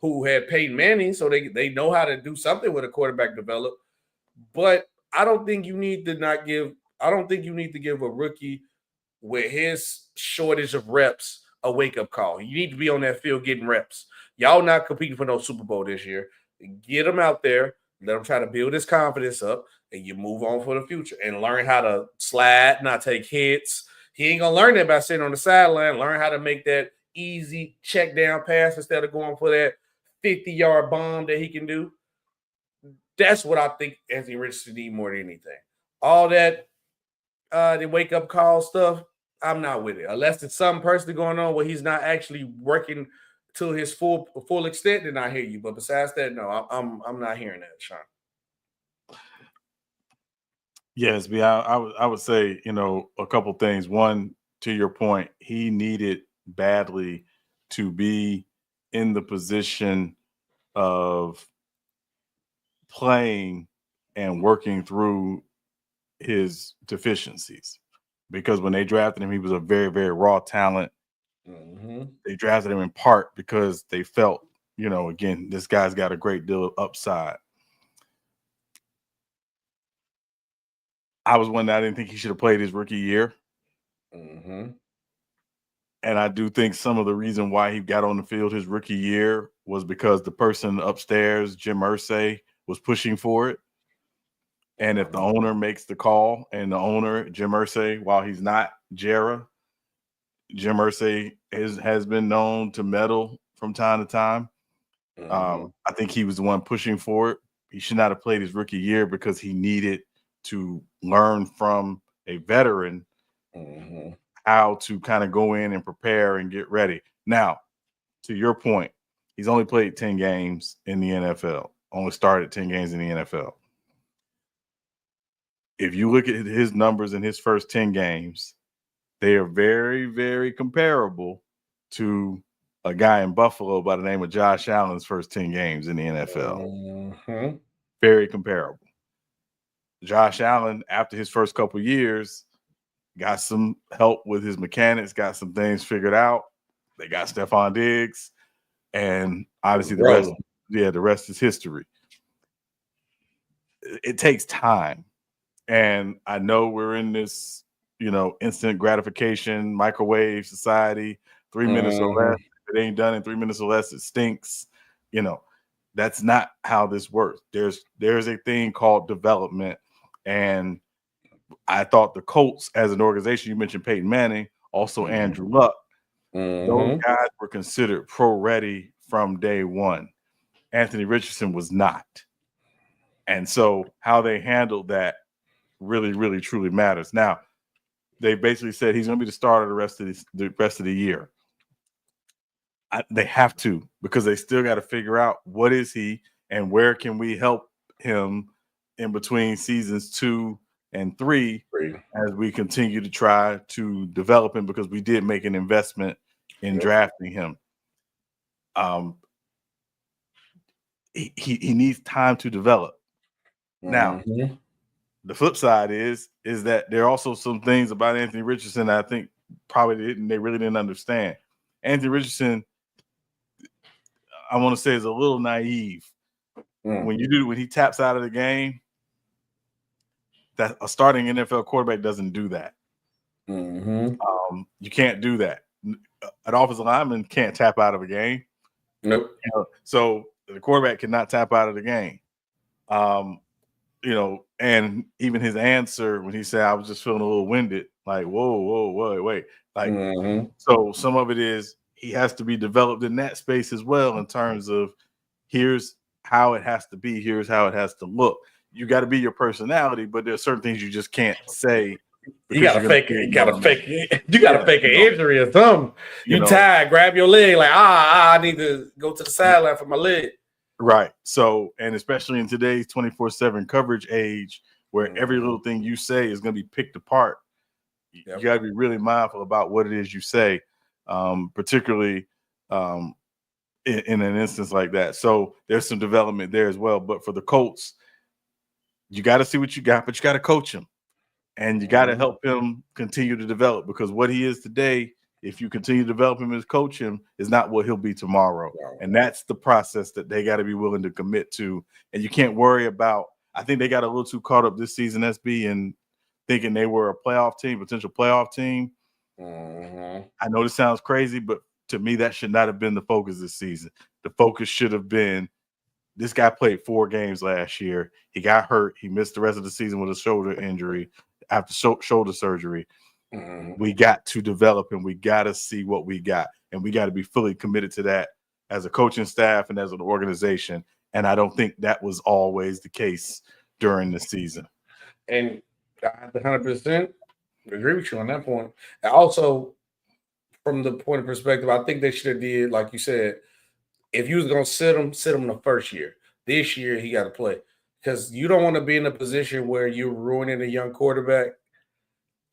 who had Peyton Manning, so they know how to do something with a quarterback develop. But I don't think you need to give a rookie with his shortage of reps a wake-up call. You need to be on that field getting reps. Y'all not competing for no Super Bowl this year. Get him out there, let him try to build his confidence up, and you move on for the future and learn how to slide, not take hits. He ain't going to learn that by sitting on the sideline. Learn how to make that easy check down pass instead of going for that 50-yard bomb that he can do. That's what I think Anthony Richardson needs more than anything. All that the wake-up call stuff, I'm not with it. Unless it's something personally going on where he's not actually working to his full extent, then I hear you. But besides that, no, I'm not hearing that, Sean. Yes, I would say, a couple things. One, to your point, he needed badly to be in the position of playing and working through his deficiencies. Because when they drafted him, he was a very, very raw talent. They drafted him in part because they felt, again, this guy's got a great deal of upside. I was one that I didn't think he should have played his rookie year. And I do think some of the reason why he got on the field his rookie year was because the person upstairs, Jim Irsay, was pushing for it. And if the owner makes the call, and the owner, Jim Irsay, while he's not Jera, Jim Irsay has been known to meddle from time to time. I think he was the one pushing for it. He should not have played his rookie year because he needed to learn from a veteran how to kind of go in and prepare and get ready. Now, to your point, he's only played 10 games in the NFL, only started 10 games in the NFL. If you look at his numbers in his first 10 games, they are very, very comparable to a guy in Buffalo by the name of Josh Allen's first 10 games in the NFL. Very comparable. Josh Allen, after his first couple of years, got some help with his mechanics, got some things figured out. They got Stephon Diggs, and obviously the rest is history. It takes time. And I know we're in this, instant gratification, microwave society, 3 minutes or less. If it ain't done in 3 minutes or less, it stinks. That's not how this works. There's a thing called development. And I thought the Colts as an organization, you mentioned Peyton Manning, also Andrew Luck, those guys were considered pro-ready from day one. Anthony Richardson was not. And so how they handled that really, really, truly matters. Now, they basically said he's going to be the starter the rest of the year. They have to, because they still got to figure out what is he and where can we help him in between seasons 2 and 3 as we continue to try to develop him, because we did make an investment in drafting him. He needs time to develop. Now, the flip side is that there are also some things about Anthony Richardson that I think they really didn't understand. Anthony Richardson, I want to say, is a little naive. When he taps out of the game, that a starting NFL quarterback doesn't do that. You can't do that. An offensive lineman can't tap out of a game. Nope. So the quarterback cannot tap out of the game. And even his answer when he said, I was just feeling a little winded, like, whoa, wait. Like, so some of it is he has to be developed in that space as well, in terms of here's how it has to be, here's how it has to look. You got to be your personality, but there's certain things you just can't say. You gotta fake it. You gotta fake it. You gotta fake an injury or something. You tired, grab your leg, like, I need to go to the sideline for my leg. Right. So, and especially in today's 24/7 coverage age, where every little thing you say is going to be picked apart, you got to be really mindful about what it is you say, particularly in an instance like that. So there's some development there as well. But for the Colts, you got to see what you got, but you got to coach him, and you got to help him continue to develop, because what he is today, if you continue to develop him as coach him, is not what he'll be tomorrow. And that's the process that they got to be willing to commit to. And you can't worry about, I think they got a little too caught up this season, SB, and thinking they were a potential playoff team. I know this sounds crazy, but to me, that should not have been the focus this season. The focus should have been, this guy played 4 games last year. He got hurt. He missed the rest of the season with a shoulder injury after shoulder surgery. We got to develop him. We got to see what we got, and we got to be fully committed to that as a coaching staff and as an organization. And I don't think that was always the case during the season. And I 100% agree with you on that point. And also, from the point of perspective, I think they should have did, like you said, if you was going to sit him the first year. This year, he got to play. because you don't want to be in a position where you're ruining a young quarterback,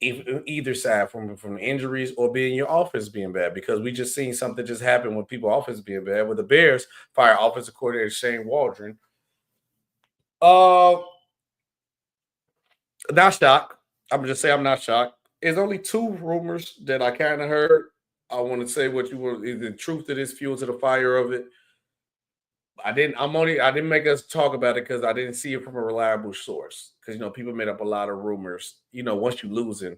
either side, from injuries or being your offense being bad. Because we just seen something just happen when people offense being bad. With the Bears fire offensive coordinator Shane Waldron. Not shocked. I'm just say I'm not shocked. There's only two rumors that I kind of heard. I want to say what you were the truth that is fuel to the fire of it. I didn't make us talk about it because I didn't see it from a reliable source. Because people made up a lot of rumors. Once you losing,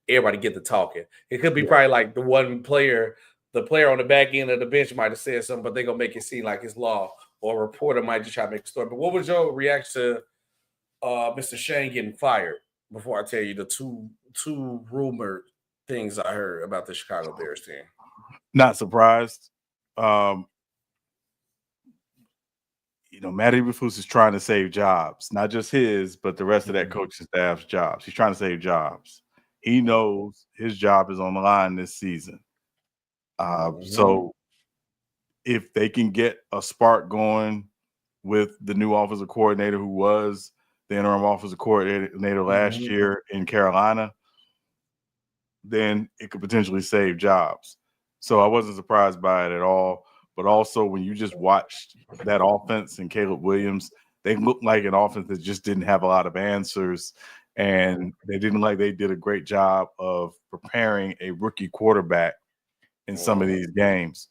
everybody get to talking. It could be probably like the one player, the player on the back end of the bench might have said something, but they're gonna make it seem like it's law, or a reporter might just try to make a story. But what was your reaction to Mr. Shane getting fired? Before I tell you the two rumored things I heard about the Chicago Bears team. Not surprised. Matt Eberflus is trying to save jobs, not just his, but the rest of that coaching staff's jobs. He's trying to save jobs. He knows his job is on the line this season. So if they can get a spark going with the new offensive coordinator who was the interim offensive coordinator last year in Carolina, then it could potentially save jobs. So I wasn't surprised by it at all. But also, when you just watched that offense and Caleb Williams, they looked like an offense that just didn't have a lot of answers, and they didn't like they did a great job of preparing a rookie quarterback in some of these games.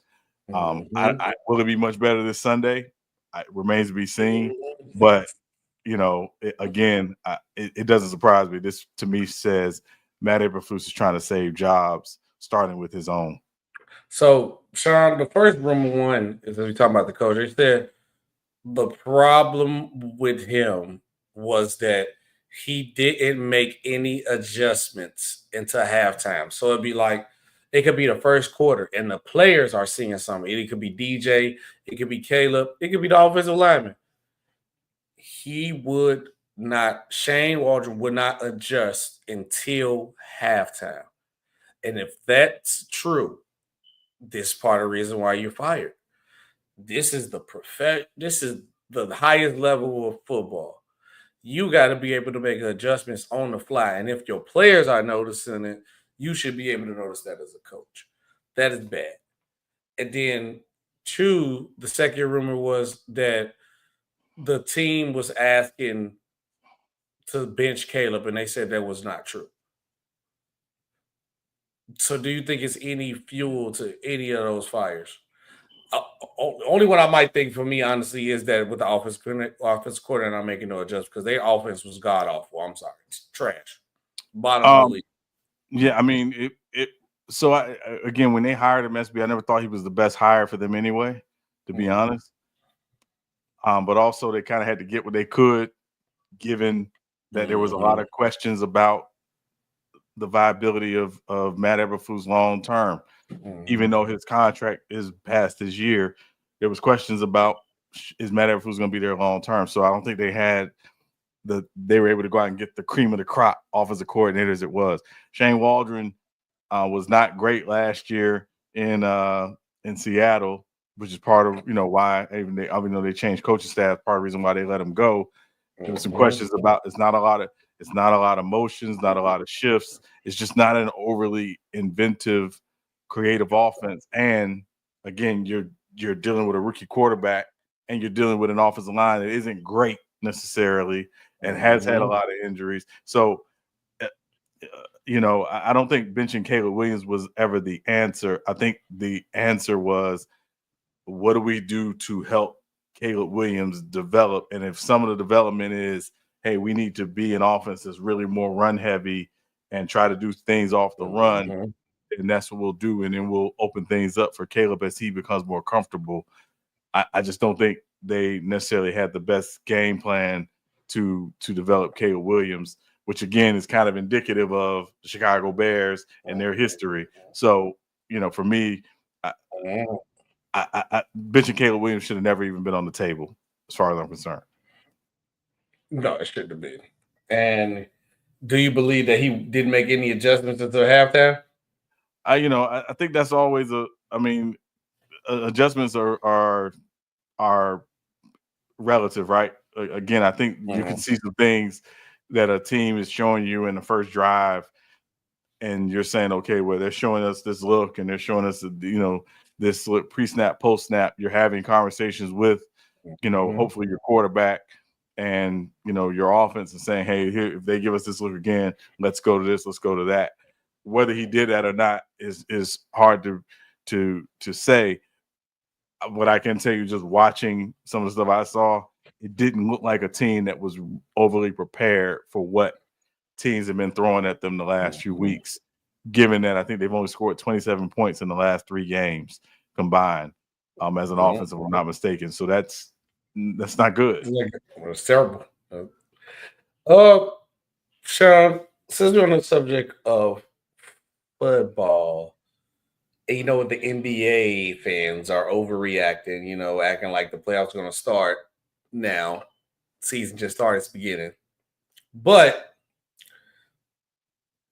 Will it be much better this Sunday? It remains to be seen. But it doesn't surprise me. This to me says Matt Eberflus is trying to save jobs, starting with his own. So, Sean, the first rumor one is, as we talk about the coach, they said the problem with him was that he didn't make any adjustments into halftime. So it'd be like, it could be the first quarter and the players are seeing something. It could be DJ, it could be Caleb, it could be the offensive lineman. Shane Waldron would not adjust until halftime. And if that's true, this part of the reason why you're fired. This is the highest level of football. You got to be able to make adjustments on the fly. And if your players are noticing it, you should be able to notice that as a coach. That is bad. And then two, the second rumor was that the team was asking to bench Caleb, and they said that was not true. So do you think it's any fuel to any of those fires? Only one I might think for me, honestly, is that with the offense coordinator, I'm making no adjustments because their offense was god awful. I'm sorry, it's trash. Bottom of the league. Yeah, I mean it. So again, when they hired him, SB, I never thought he was the best hire for them anyway, to be honest. But also they kind of had to get what they could, given that there was a lot of questions about the viability of Matt Eberflus long term. Even though his contract is past this year, there was questions about is Matt Eberflus going to be there long term. So I don't think they were able to go out and get the cream of the crop offensive coordinator as it was. Shane Waldron was not great last year in Seattle, which is part of why even though they changed coaching staff, part of the reason why they let him go. There was some questions about it's not a lot of motions, not a lot of shifts. It's just not an overly inventive, creative offense. And again, you're dealing with a rookie quarterback, and you're dealing with an offensive line that isn't great necessarily and has had a lot of injuries. So, I don't think benching Caleb Williams was ever the answer. I think the answer was, what do we do to help Caleb Williams develop? And if some of the development is, hey, we need to be an offense that's really more run heavy and try to do things off the run, and that's what we'll do. And then we'll open things up for Caleb as he becomes more comfortable. I just don't think they necessarily had the best game plan to develop Caleb Williams, which again is kind of indicative of the Chicago Bears and their history. So, for me, benching Caleb Williams should have never even been on the table, as far as I'm concerned. No, it shouldn't have been. And do you believe that he didn't make any adjustments until halftime? I think that's always adjustments are relative, right? again, I think you can see some things that a team is showing you in the first drive, and you're saying, okay, well, they're showing us this look, and they're showing us, this look pre-snap, post-snap. You're having conversations with, hopefully your quarterback and your offense, and saying, hey, here, if they give us this look again, let's go to this, let's go to that. Whether he did that or not is hard to say. What I can tell you, just watching some of the stuff I saw, it didn't look like a team that was overly prepared for what teams have been throwing at them the last few weeks, given that I think they've only scored 27 points in the last 3 games combined as an offense, if I'm not mistaken. So that's not good. It's terrible. Sean, since we're on the subject of football, and the NBA fans are overreacting, acting like the playoffs are going to start now. Season just started, it's beginning. But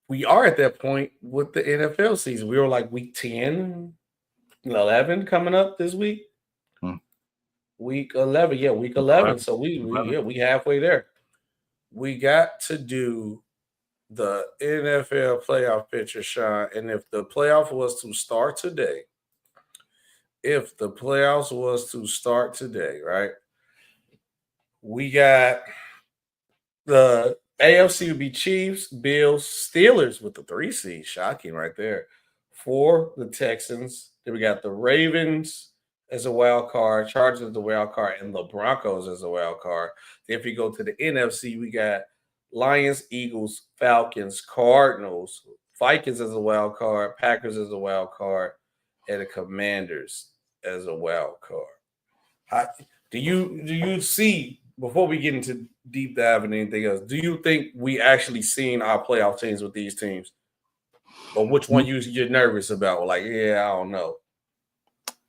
we are at that point with the NFL season. We were like week 10, 11 coming up this week. Week 11, yeah, week 11. So we halfway there. We got to do the NFL playoff picture, Sean. And if the playoff was to start today, right? We got the AFC would be Chiefs, Bills, Steelers with the 3 seed. Shocking right there. 4, the Texans. Then we got the Ravens as a wild card, Chargers as a wild card, and the Broncos as a wild card. Then if you go to the NFC, we got Lions, Eagles, Falcons, Cardinals, Vikings as a wild card, Packers as a wild card, and the Commanders as a wild card. Do you see, before we get into deep dive and anything else, do you think we actually seen our playoff teams with these teams? Or which one you're nervous about? Like, I don't know.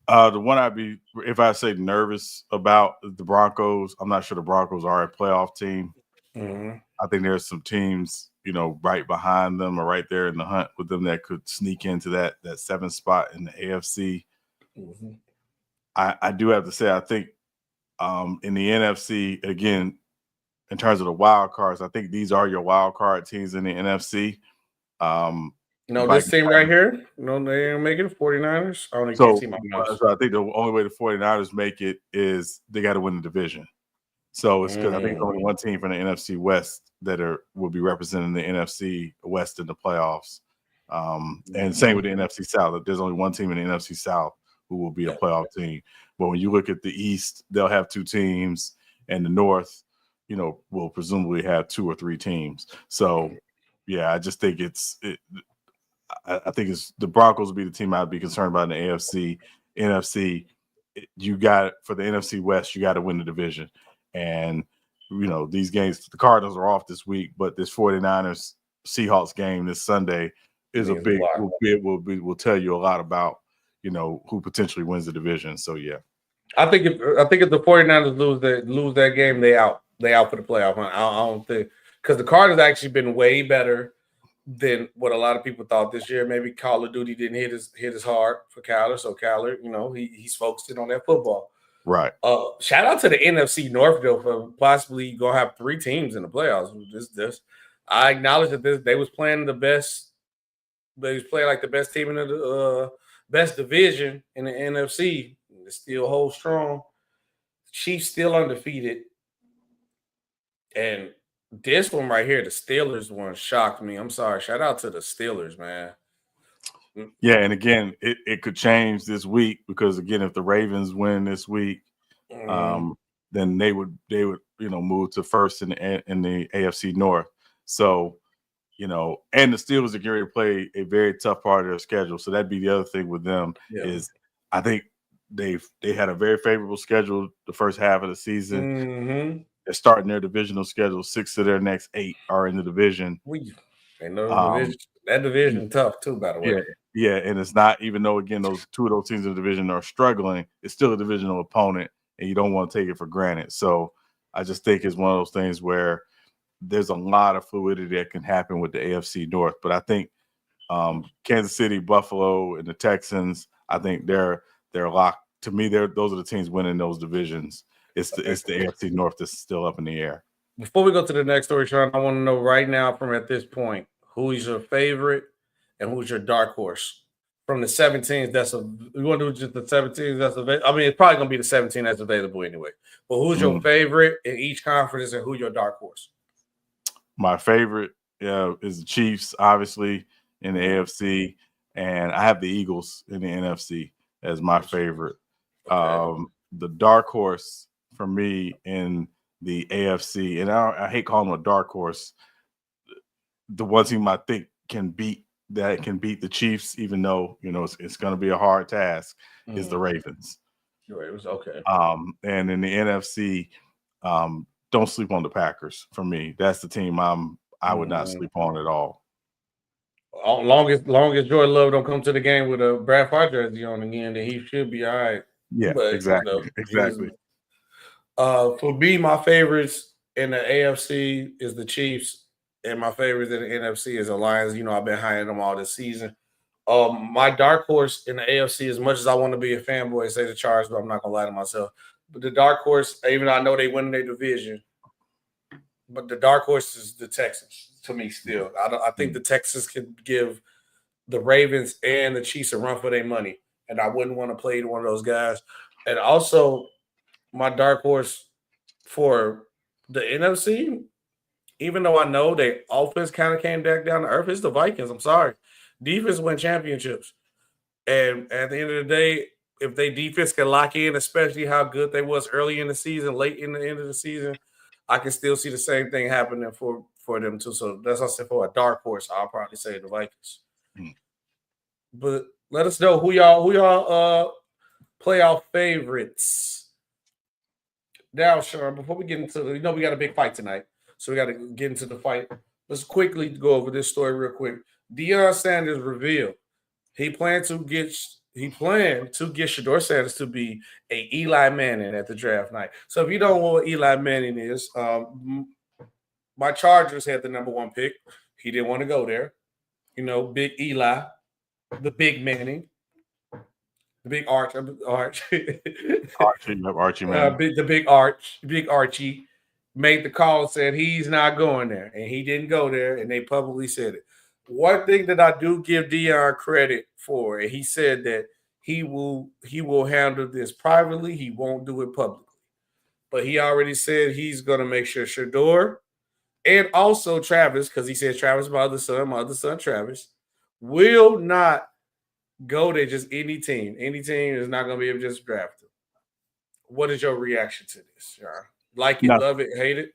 The one if I say nervous about the Broncos, I'm not sure the Broncos are a playoff team. I think there's some teams, right behind them or right there in the hunt with them that could sneak into that 7th spot in the AFC. I do have to say, I think in the NFC, again, in terms of the wild cards, I think these are your wild card teams in the NFC. This team right here, they ain't making it, 49ers. I only can't see my mouse. So I think the only way the 49ers make it is they got to win the division. So it's because I think there's only one team from the NFC West that will be representing the NFC West in the playoffs. And same with the NFC South. There's only one team in the NFC South who will be a playoff team. But when you look at the East, they'll have 2 teams, and the North, will presumably have 2 or 3 teams. So, I just think I think it's the Broncos will be the team I'd be concerned about in the AFC. NFC, you got for the NFC West, you got to win the division. And, these games, the Cardinals are off this week, but this 49ers Seahawks game this Sunday is a big, will tell you a lot about, who potentially wins the division. So, I think if the 49ers lose that game, they out for the playoff. I don't think, because the Cardinals actually been way better than what a lot of people thought this year. Maybe Call of Duty didn't hit as hard for Kyler. So Kyler, he's focusing on that football. Right. Shout out to the NFC North though for possibly gonna have 3 teams in the playoffs. I acknowledge that they was playing the best. They was playing like the best team in the best division in the NFC. They still hold strong. Chiefs still undefeated, and this one right here, the Steelers one, shocked me. I'm sorry. Shout out to the Steelers, man. Yeah, and again, it could change this week because again, if the Ravens win this week, then they would move to first in the AFC North. So, and the Steelers are getting ready to play a very tough part of their schedule. So that'd be the other thing with them is I think they had a very favorable schedule the first half of the season. They're starting their divisional schedule. 6 of their next 8 are in the division. They know that division tough too, by the way. Yeah, and it's not, even though again those 2 of those teams in the division are struggling, it's still a divisional opponent, and you don't want to take it for granted. So I just think it's one of those things where there's a lot of fluidity that can happen with the AFC North. But I think Kansas City, Buffalo, and the Texans, I think they're locked. To me, those are the teams winning those divisions. it's the AFC North that's still up in the air. Before we go to the next story, Sean, I want to know right now from at this point, who is your favorite and who's your dark horse from the 17s? We want to do just the 17s that's available. I mean, it's probably gonna be the 17 that's available anyway. But who's your favorite in each conference and who's your dark horse? My favorite is the Chiefs, obviously, in the AFC, and I have the Eagles in the NFC as my favorite. Okay. The dark horse for me in the AFC, and I hate calling them a dark horse, the one team I think can beat the Chiefs, even though it's going to be a hard task, is the Ravens. Ravens, okay. And in the NFC, don't sleep on the Packers. For me, that's the team I would not sleep on at all. Long as Jordan Love don't come to the game with a Brad Favre jersey on again, then he should be all right. Yeah, but, exactly. For me, my favorites in the AFC is the Chiefs, and my favorites in the NFC is the Lions. I've been high on them all this season. My dark horse in the AFC, as much as I want to be a fanboy and say the Chargers, but I'm not gonna lie to myself. But the dark horse, even though I know they win their division, but the dark horse is the Texans to me still. I think the Texans can give the Ravens and the Chiefs a run for their money, and I wouldn't want to play one of those guys. And also, my dark horse for the NFC, even though I know their offense kind of came back down to earth, is the Vikings. I'm sorry. Defense win championships. And at the end of the day, if they defense can lock in, especially how good they was early in the season, late in the end of the season, I can still see the same thing happening for them too. So that's what I said, for a dark horse, I'll probably say the Vikings. But let us know who y'all playoff favorites. Now, Sean, before we get into we got a big fight tonight, so we got to get into the fight. Let's quickly go over this story real quick. Deion Sanders revealed he planned to get Shedeur Sanders to be a Eli Manning at the draft night. So if you don't know what Eli Manning is, my Chargers had the number 1 pick. He didn't want to go there. Big Eli, the big Manning, the big Archie, man. Big Archie made the call and said he's not going there, and he didn't go there, and they publicly said it. One thing that I do give Deion credit for, and he said that he will handle this privately. He won't do it publicly. But he already said he's going to make sure Shedeur and also Travis, because he said Travis, my other son Travis, will not go to just any team. Any team is not going to be able to just draft him. What is your reaction to this, Sean? Like it, love it, hate it?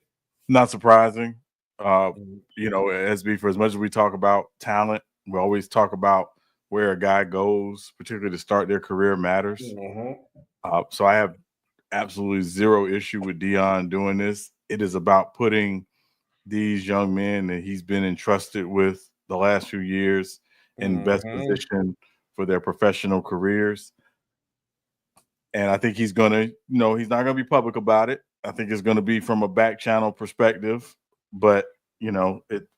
Not surprising. SB, for as much as we talk about talent, we always talk about where a guy goes, particularly to start their career, matters. So I have absolutely zero issue with Deion doing this. It is about putting these young men that he's been entrusted with the last few years in best position for their professional careers. And I think he's going to, he's not going to be public about it. I think it's going to be from a back channel perspective, but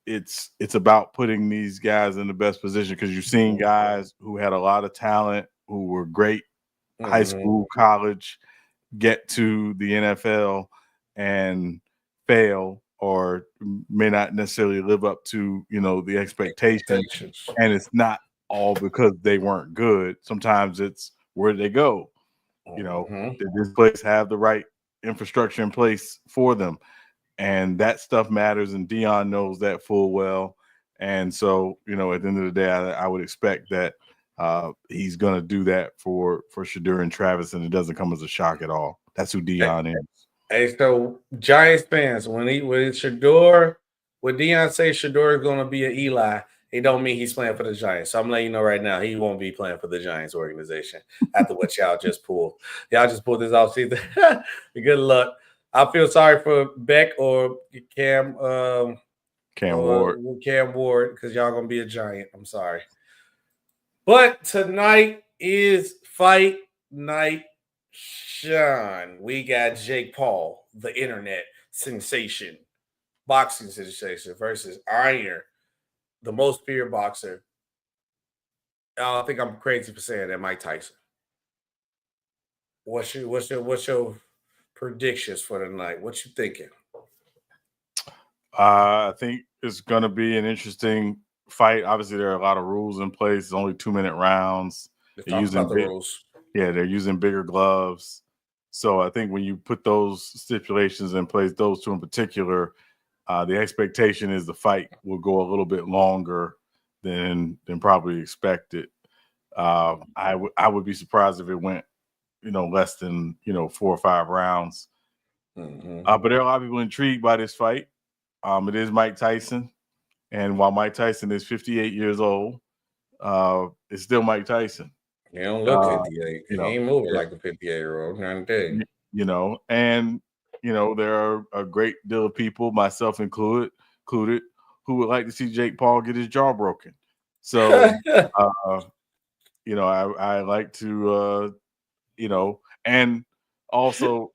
it's about putting these guys in the best position, because you've seen guys who had a lot of talent, who were great high school, college, get to the NFL and fail, or may not necessarily live up to the expectations. And it's not all because they weren't good. Sometimes it's where they go. Did this place have the right infrastructure in place for them? And that stuff matters, and Deion knows that full well. And so, at the end of the day, I would expect that he's going to do that for Shedeur and Travis, and it doesn't come as a shock at all. That's who Deion is. Hey, so Giants fans, when Shedeur, when Deion says Shedeur is going to be an Eli, it don't mean he's playing for the Giants. So I'm letting you know right now, he won't be playing for the Giants organization after what y'all just pulled. Y'all just pulled this off season. Good luck. I feel sorry for Beck or Cam Ward, because y'all gonna be a Giant. I'm sorry. But tonight is Fight Night, Sean. We got Jake Paul, the internet sensation, boxing sensation, versus Iron, the most feared boxer. I think I'm crazy for saying that, Mike Tyson. What's your predictions for the night. What you thinking? I think it's going to be an interesting fight. Obviously, there are a lot of rules in place. It's only 2-minute rounds. Let's talk about the rules. Yeah, they're using bigger gloves. So I think when you put those stipulations in place, those two in particular, the expectation is the fight will go a little bit longer than probably expected. I would be surprised if it went, less than 4 or 5 rounds. Mm-hmm. But there are a lot of people intrigued by this fight. It is Mike Tyson, and while Mike Tyson is 58 years old, it's still Mike Tyson. He don't look 58. He ain't moving like a 58-year-old. And there are a great deal of people, myself included, who would like to see Jake Paul get his jaw broken. So, I like to, and also,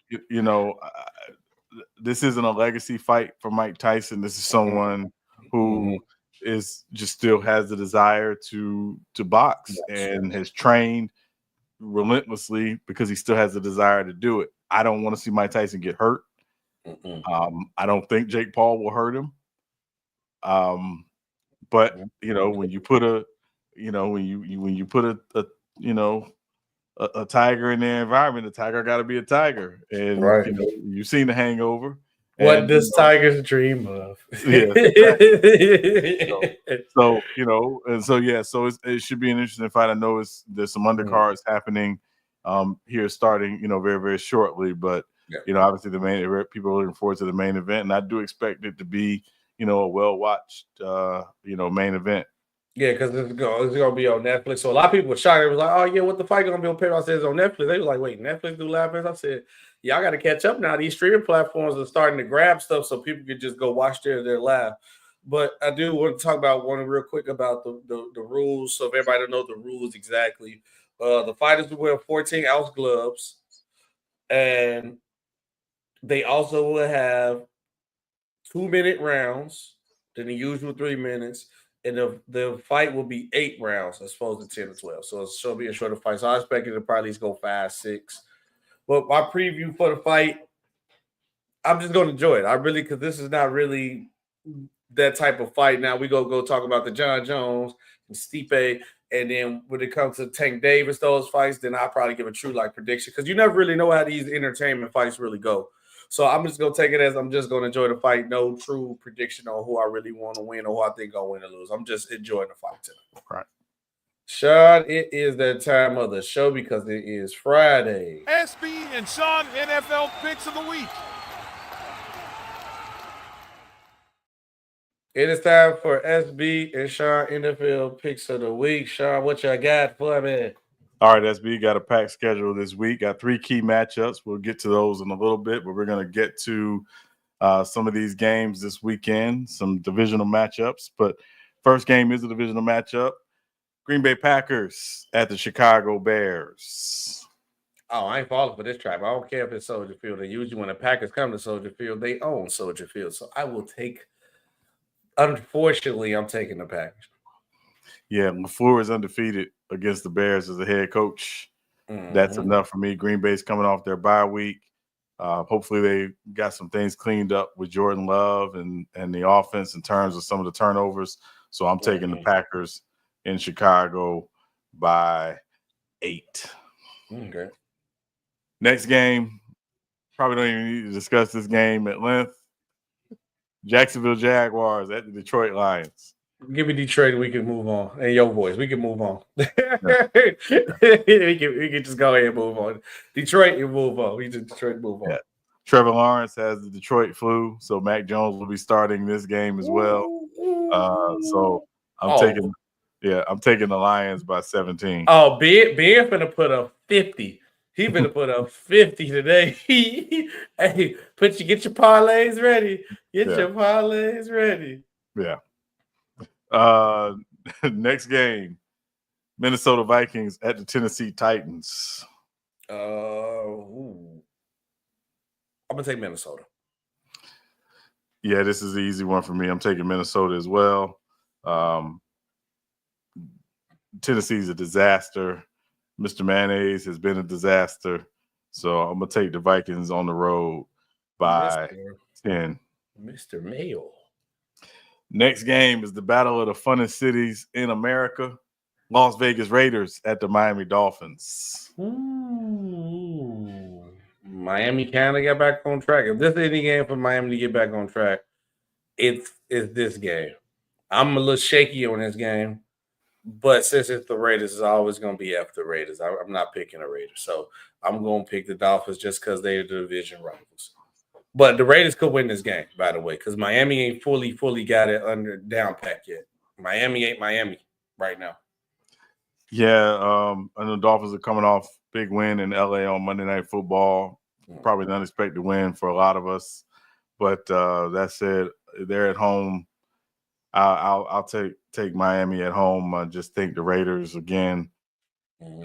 this isn't a legacy fight for Mike Tyson. This is someone who is just still has the desire to box and has trained relentlessly because he still has the desire to do it. I don't want to see Mike Tyson get hurt. I don't think Jake Paul will hurt him. But when you put a tiger in their environment, the tiger got to be a tiger. And right. You've seen The Hangover. What does tigers dream of? Yeah. So it should be an interesting fight. I know there's some undercards happening here starting, very, very shortly. But obviously people are looking forward to the main event, and I do expect it to be, a well-watched, main event. Yeah, because it's gonna be on Netflix. So a lot of people were shocked. It was like, "Oh yeah, what the fight gonna be on paper?" I said it's on Netflix. They were like, "Wait, Netflix do live events?" I said, "Y'all got to catch up now. These streaming platforms are starting to grab stuff so people can just go watch their live." But I do want to talk about one real quick about the rules, so if everybody don't know the rules exactly. The fighters will wear 14-ounce gloves, and they also will have 2-minute rounds, then the usual 3 minutes. And the fight will be 8 rounds as opposed to 10 or 12. So it'll be a shorter fight. So I expect it to probably go 5, 6. But my preview for the fight, I'm just going to enjoy it. Because this is not really that type of fight. Now we go talk about the John Jones and Stipe. And then when it comes to Tank Davis, those fights, then I'll probably give a true prediction. Because you never really know how these entertainment fights really go. So I'm just going to take it as I'm just going to enjoy the fight. No true prediction on who I really want to win or who I think I'll win or lose. I'm just enjoying the fight tonight. Right. Sean, it is that time of the show because it is Friday. SB and Sean NFL Picks of the Week. It is time for SB and Sean NFL Picks of the Week. Sean, what you got for me? All right, SB, got a packed schedule this week. Got 3 key matchups. We'll get to those in a little bit, but we're going to get to some of these games this weekend, some divisional matchups. But first game is a divisional matchup. Green Bay Packers at the Chicago Bears. Oh, I ain't falling for this trap. I don't care if it's Soldier Field. And usually when the Packers come to Soldier Field, they own Soldier Field. So I will unfortunately, I'm taking the Packers. Yeah, LaFleur is undefeated against the Bears as a head coach. That's enough for me. Green Bay's coming off their bye week. Hopefully they got some things cleaned up with Jordan Love and the offense in terms of some of the turnovers. So I'm taking the Packers in Chicago by 8. Okay. Next game, probably don't even need to discuss this game at length. Jacksonville Jaguars at the Detroit Lions. Give me Detroit, we can move on. And your voice, we can move on. we can just go ahead and move on. Detroit, you move on. We just Detroit move on. Yeah. Trevor Lawrence has the Detroit flu, so Mac Jones will be starting this game as well. So I'm taking the Lions by 17. Oh, Ben finna put up 50. He finna put up 50 today. Hey, get your parlays ready. Get your parlays ready. Yeah. Next game, Minnesota Vikings at the Tennessee Titans. I'm gonna take Minnesota. Yeah, this is the easy one for me. I'm taking Minnesota as well. Tennessee's a disaster. Mr. Mayonnaise has been a disaster. So I'm going to take the Vikings on the road by 10. Mr. Mayo. Next game is the battle of the funnest cities in America. Las Vegas Raiders at the Miami Dolphins. Ooh. Miami kind of got back on track. If this is any game for Miami to get back on track, it's this game. I'm a little shaky on this game, but since it's the Raiders, it's always going to be after the Raiders. I'm not picking the Raiders, so I'm going to pick the Dolphins just because they're the division rivals. But the Raiders could win this game, by the way, because Miami ain't fully got it under down pack yet. Miami ain't Miami right now. Yeah, and the Dolphins are coming off big win in LA on Monday Night Football. Probably an unexpected win for a lot of us. But that said, they're at home. I'll take Miami at home. I just think the Raiders, again,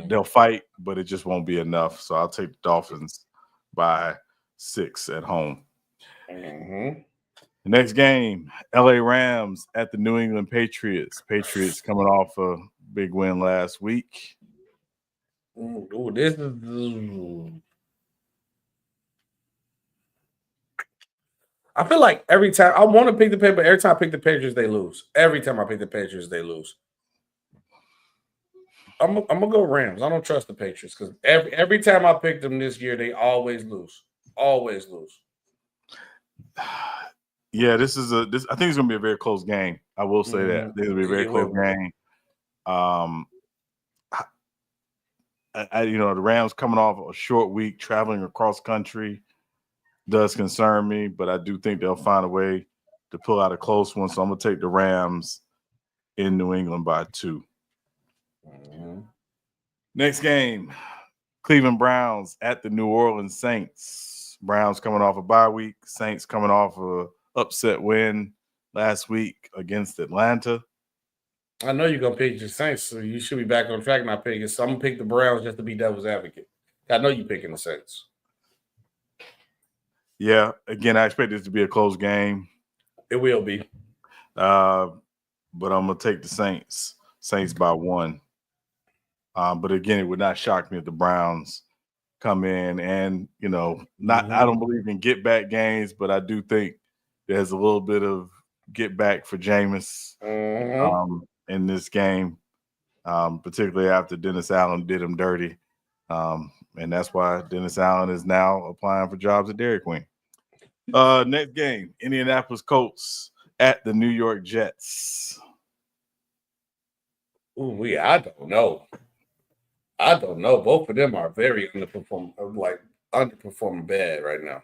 they'll fight, but it just won't be enough. So I'll take the Dolphins by 6 at home. Mm-hmm. The next game, LA Rams at the New England Patriots. Patriots coming off a big win last week. Ooh, this is. I feel like every time I want to pick the Patriots, but every time I pick the Patriots, they lose. Every time I pick the Patriots, they lose. I'm gonna go Rams. I don't trust the Patriots because every time I pick them this year, they always lose. Always lose. Yeah, I think it's gonna be a very close game. I will say that. I think it'll be a very close game. The Rams coming off a short week, traveling across country does concern me, but I do think they'll find a way to pull out a close one. So I'm gonna take the Rams in New England by 2. Mm-hmm. Next game, Cleveland Browns at the New Orleans Saints. Browns coming off a bye week. Saints coming off a upset win last week against Atlanta. I know you're gonna pick the Saints, so you should be back on track. Not picking, so I'm gonna pick the Browns just to be devil's advocate. I know you're picking the Saints. Yeah, again, I expect this to be a close game. It will be. But I'm gonna take the Saints by 1. But again, it would not shock me if the Browns come in and, I don't believe in get back games, but I do think there's a little bit of get back for Jameis in this game, particularly after Dennis Allen did him dirty. And that's why Dennis Allen is now applying for jobs at Dairy Queen. Next game, Indianapolis Colts at the New York Jets. Ooh, I don't know. Both of them are very underperforming bad right now.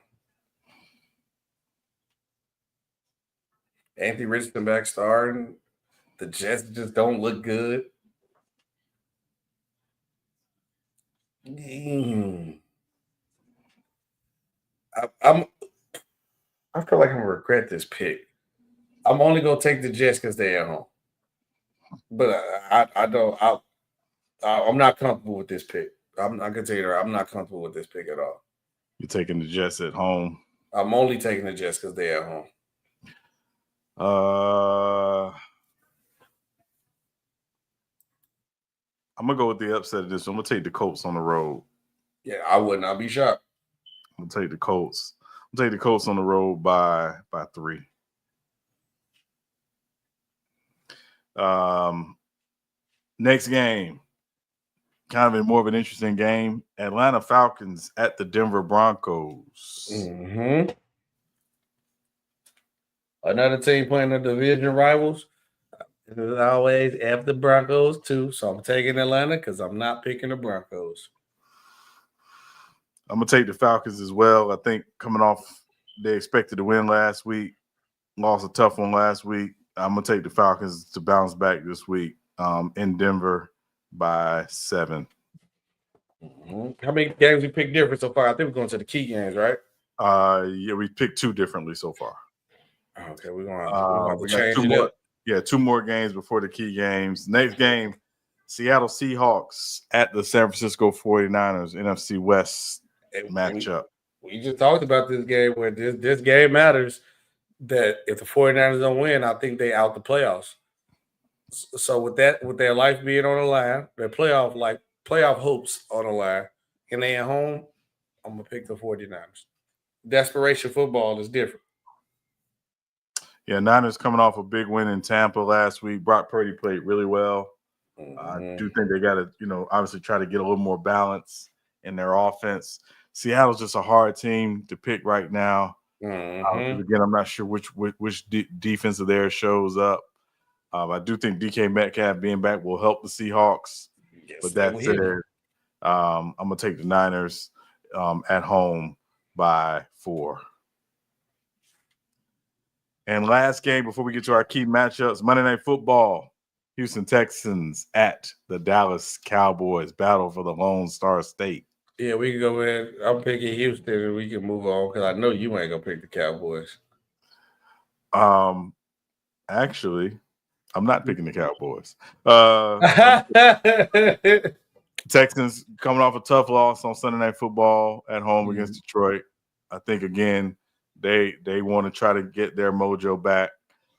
Anthony Richardson back starting. The Jets just don't look good. I feel like I'm gonna regret this pick. I'm only gonna take the Jets because they're at home. But I'm not comfortable with this pick. I'm gonna tell you that I'm not comfortable with this pick at all. You're taking the Jets at home. I'm only taking the Jets because they're at home. I'm gonna go with the upset of this. I'm gonna take the Colts on the road. Yeah, I would not be shocked. I'm gonna take the Colts. I'll take the Colts on the road by 3. Next game, kind of more of an interesting game. Atlanta Falcons at the Denver Broncos. Mm-hmm. Another team playing the division rivals. As always, F the Broncos too. So I'm taking Atlanta because I'm not picking the Broncos. I'm going to take the Falcons as well. I think coming off, they expected to win last week. Lost a tough one last week. I'm going to take the Falcons to bounce back this week in Denver by 7. Mm-hmm. How many games we picked different so far? I think we're going to the key games, right? Yeah, we picked 2 differently so far. Okay, we're going to change it up. Yeah, 2 more games before the key games. Next game, Seattle Seahawks at the San Francisco 49ers, NFC West matchup. We just talked about this game where this game matters, that if the 49ers don't win, I think they out the playoffs. So with their life being on the line, their playoff hopes on the line, and they at home, I'm going to pick the 49ers. Desperation football is different. Yeah, Niners coming off a big win in Tampa last week. Brock Purdy played really well. I do think they got to, obviously try to get a little more balance in their offense. Seattle's just a hard team to pick right now. Again, I'm not sure which defense of theirs shows up. I do think DK Metcalf being back will help the Seahawks. Yes, but that said, I'm going to take the Niners at home by 4. And last game before we get to our key matchups, Monday Night Football. Houston Texans at the Dallas Cowboys. Battle for the Lone Star State. Yeah, we can go ahead. I'm picking Houston, and we can move on because I know you ain't gonna pick the Cowboys. Actually, I'm not picking the Cowboys. Texans coming off a tough loss on Sunday Night Football at home against Detroit. I think again they want to try to get their mojo back.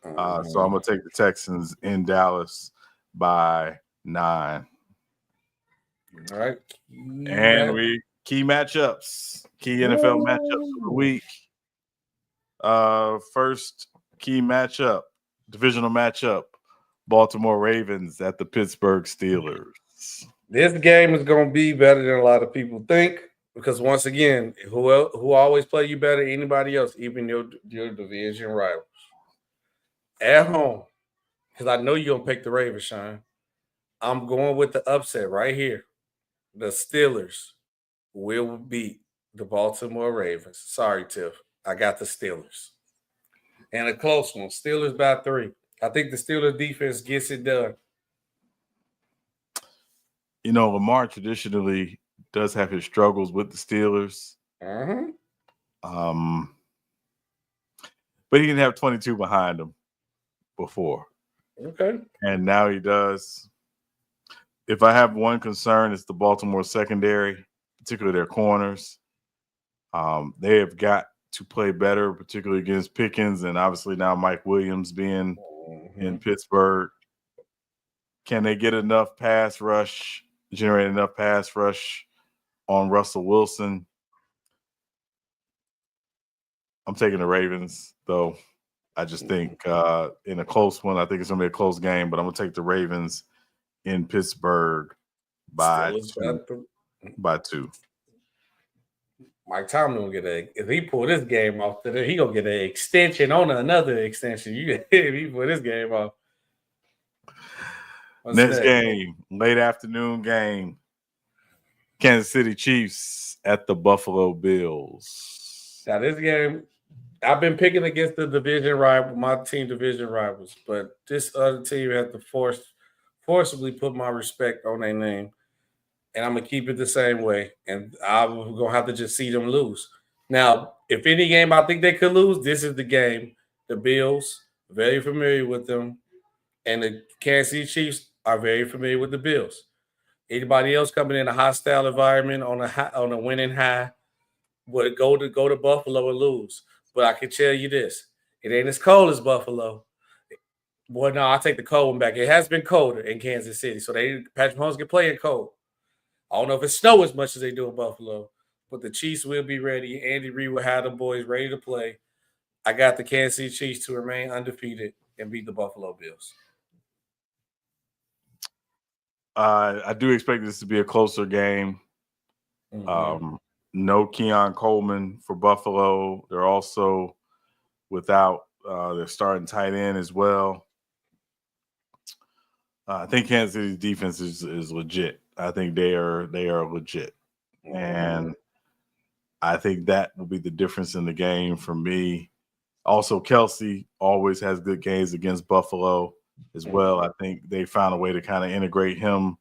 So I'm gonna take the Texans in Dallas by 9. All right. And key matchups, key NFL matchups of the week. First key matchup, divisional matchup, Baltimore Ravens at the Pittsburgh Steelers. This game is going to be better than a lot of people think because once again, who always play you better than anybody else, even your division rivals. At home, because I know you're going to pick the Ravens, Sean. I'm going with the upset right here. The Steelers will beat the Baltimore Ravens. Sorry, Tiff. I got the Steelers. And a close one. Steelers by 3. I think the Steelers defense gets it done. Lamar traditionally does have his struggles with the Steelers. But he didn't have 22 behind him before. Okay. And now he does. If I have one concern, it's the Baltimore secondary, particularly their corners. They have got to play better, particularly against Pickens and obviously now Mike Williams being in Pittsburgh. Can they get enough pass rush, generate enough pass rush on Russell Wilson? I'm taking the Ravens, though. I just think in a close one, I think it's going to be a close game, but I'm going to take the Ravens in Pittsburgh by 2. Mike Tomlin will get if he pull this game off today, he gonna get an extension on another extension. If he pull this game off. Next game, late afternoon game. Kansas City Chiefs at the Buffalo Bills. Now this game, I've been picking against the division rival, my team division rivals, but this other team had to forcibly put my respect on their name, and I'm gonna keep it the same way. And I'm gonna have to just see them lose. Now, if any game I think they could lose, this is the game. The Bills, very familiar with them, and the Kansas City Chiefs are very familiar with the Bills. Anybody else coming in a hostile environment on a winning high would go to Buffalo and lose. But I can tell you this: it ain't as cold as Buffalo. Boy, no, I'll take the cold one back. It has been colder in Kansas City, so Patrick Mahomes can play in cold. I don't know if it snow as much as they do in Buffalo, but the Chiefs will be ready. Andy Reid will have the boys ready to play. I got the Kansas City Chiefs to remain undefeated and beat the Buffalo Bills. I do expect this to be a closer game. No Keon Coleman for Buffalo. They're also without their starting tight end as well. I think Kansas City's defense is legit. I think they are legit. And I think that will be the difference in the game for me. Also, Kelsey always has good games against Buffalo as well. I think they found a way to kind of integrate him,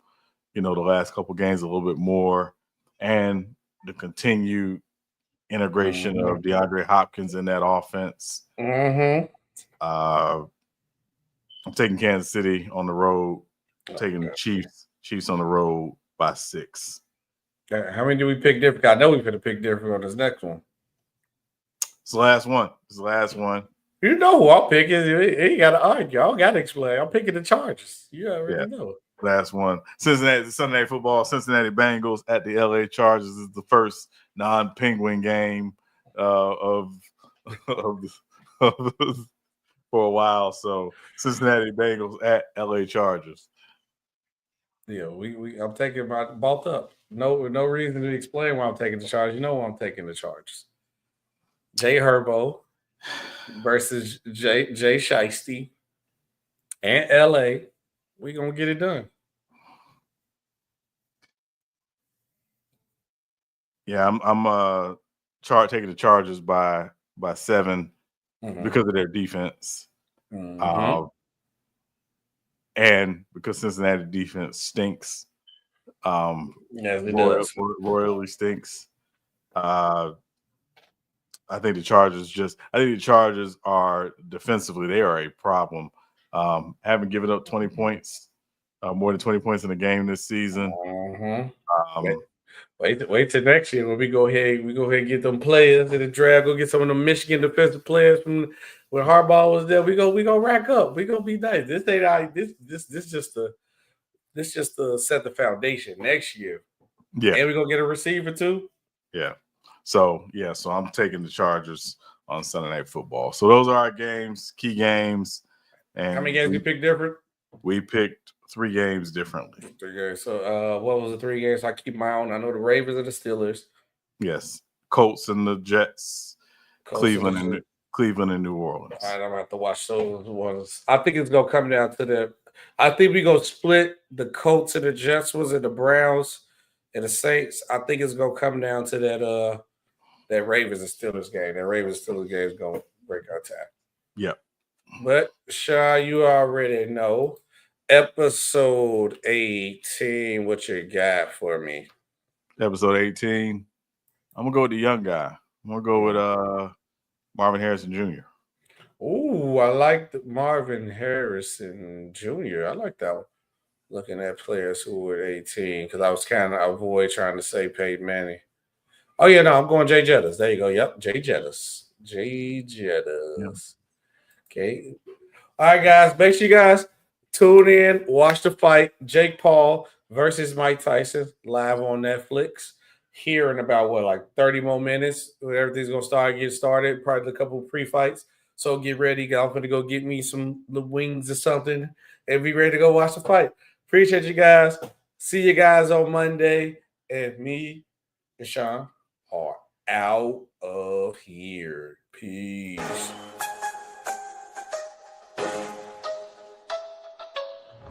the last couple games a little bit more. And the continued integration of DeAndre Hopkins in that offense. I'm taking Kansas City on the road. I'm taking the Chiefs on the road by 6. How many do we pick different? I know we're going to pick different on this next one. It's the last one. You know who I'm picking. You ain't got to argue. I don't got to explain. I'm picking the Chargers. You already know. Last one. Sunday football. Cincinnati Bengals at the LA Chargers is the first non-Penguin game of for a while. So Cincinnati Bengals at LA Chargers. Yeah, I'm taking my both up. No reason to explain why I'm taking the Chargers. You know why I'm taking the Chargers. Jay Herbo versus Jay Shiesty and LA. We gonna get it done. Yeah, I'm taking the Chargers by 7 because of their defense. And because Cincinnati defense stinks. Yes, it does. Royally stinks. I think the Chargers are defensively, they are a problem. Haven't given up 20 points, more than 20 points in a game this season. Wait till next year when we go ahead and get them players in the draft. Go get some of the Michigan defensive players from when Harbaugh was there. We gonna rack up. We gonna be nice. This ain't this just to set the foundation next year. Yeah, and we gonna get a receiver too. Yeah. So I'm taking the Chargers on Sunday Night Football. So those are our games, key games. And how many games we picked different? We picked 3 games differently. 3 games. So what was the 3 games? I keep my own. I know the Ravens and the Steelers. Yes. Colts and the Jets. Cleveland and New Orleans. All right, I'm gonna have to watch those ones. I think it's gonna come down to the. I think we gonna split the Colts and the Jets and the Browns and the Saints. I think it's gonna come down to that Ravens and Steelers game. That Ravens Steelers game is gonna break our tie. Yep. But Sean, you already know. Episode 18. What you got for me? Episode 18. I'm gonna go with the young guy. I'm gonna go with Marvin Harrison Jr. Ooh, I like the Marvin Harrison Jr. I like that one. Looking at players who were 18, because I was kind of avoid trying to say Peyton Manning. Oh, yeah, no, I'm going Jay Jettis. There you go. Yep, Jay Jettis. Yep. Okay. All right, guys. Make sure you guys tune in, watch the fight. Jake Paul versus Mike Tyson live on Netflix. Here in about, 30 more minutes. Everything's going to get started. Probably a couple of pre-fights. So get ready. I'm going to go get me some wings or something and be ready to go watch the fight. Appreciate you guys. See you guys on Monday. And me and Sean are out of here. Peace.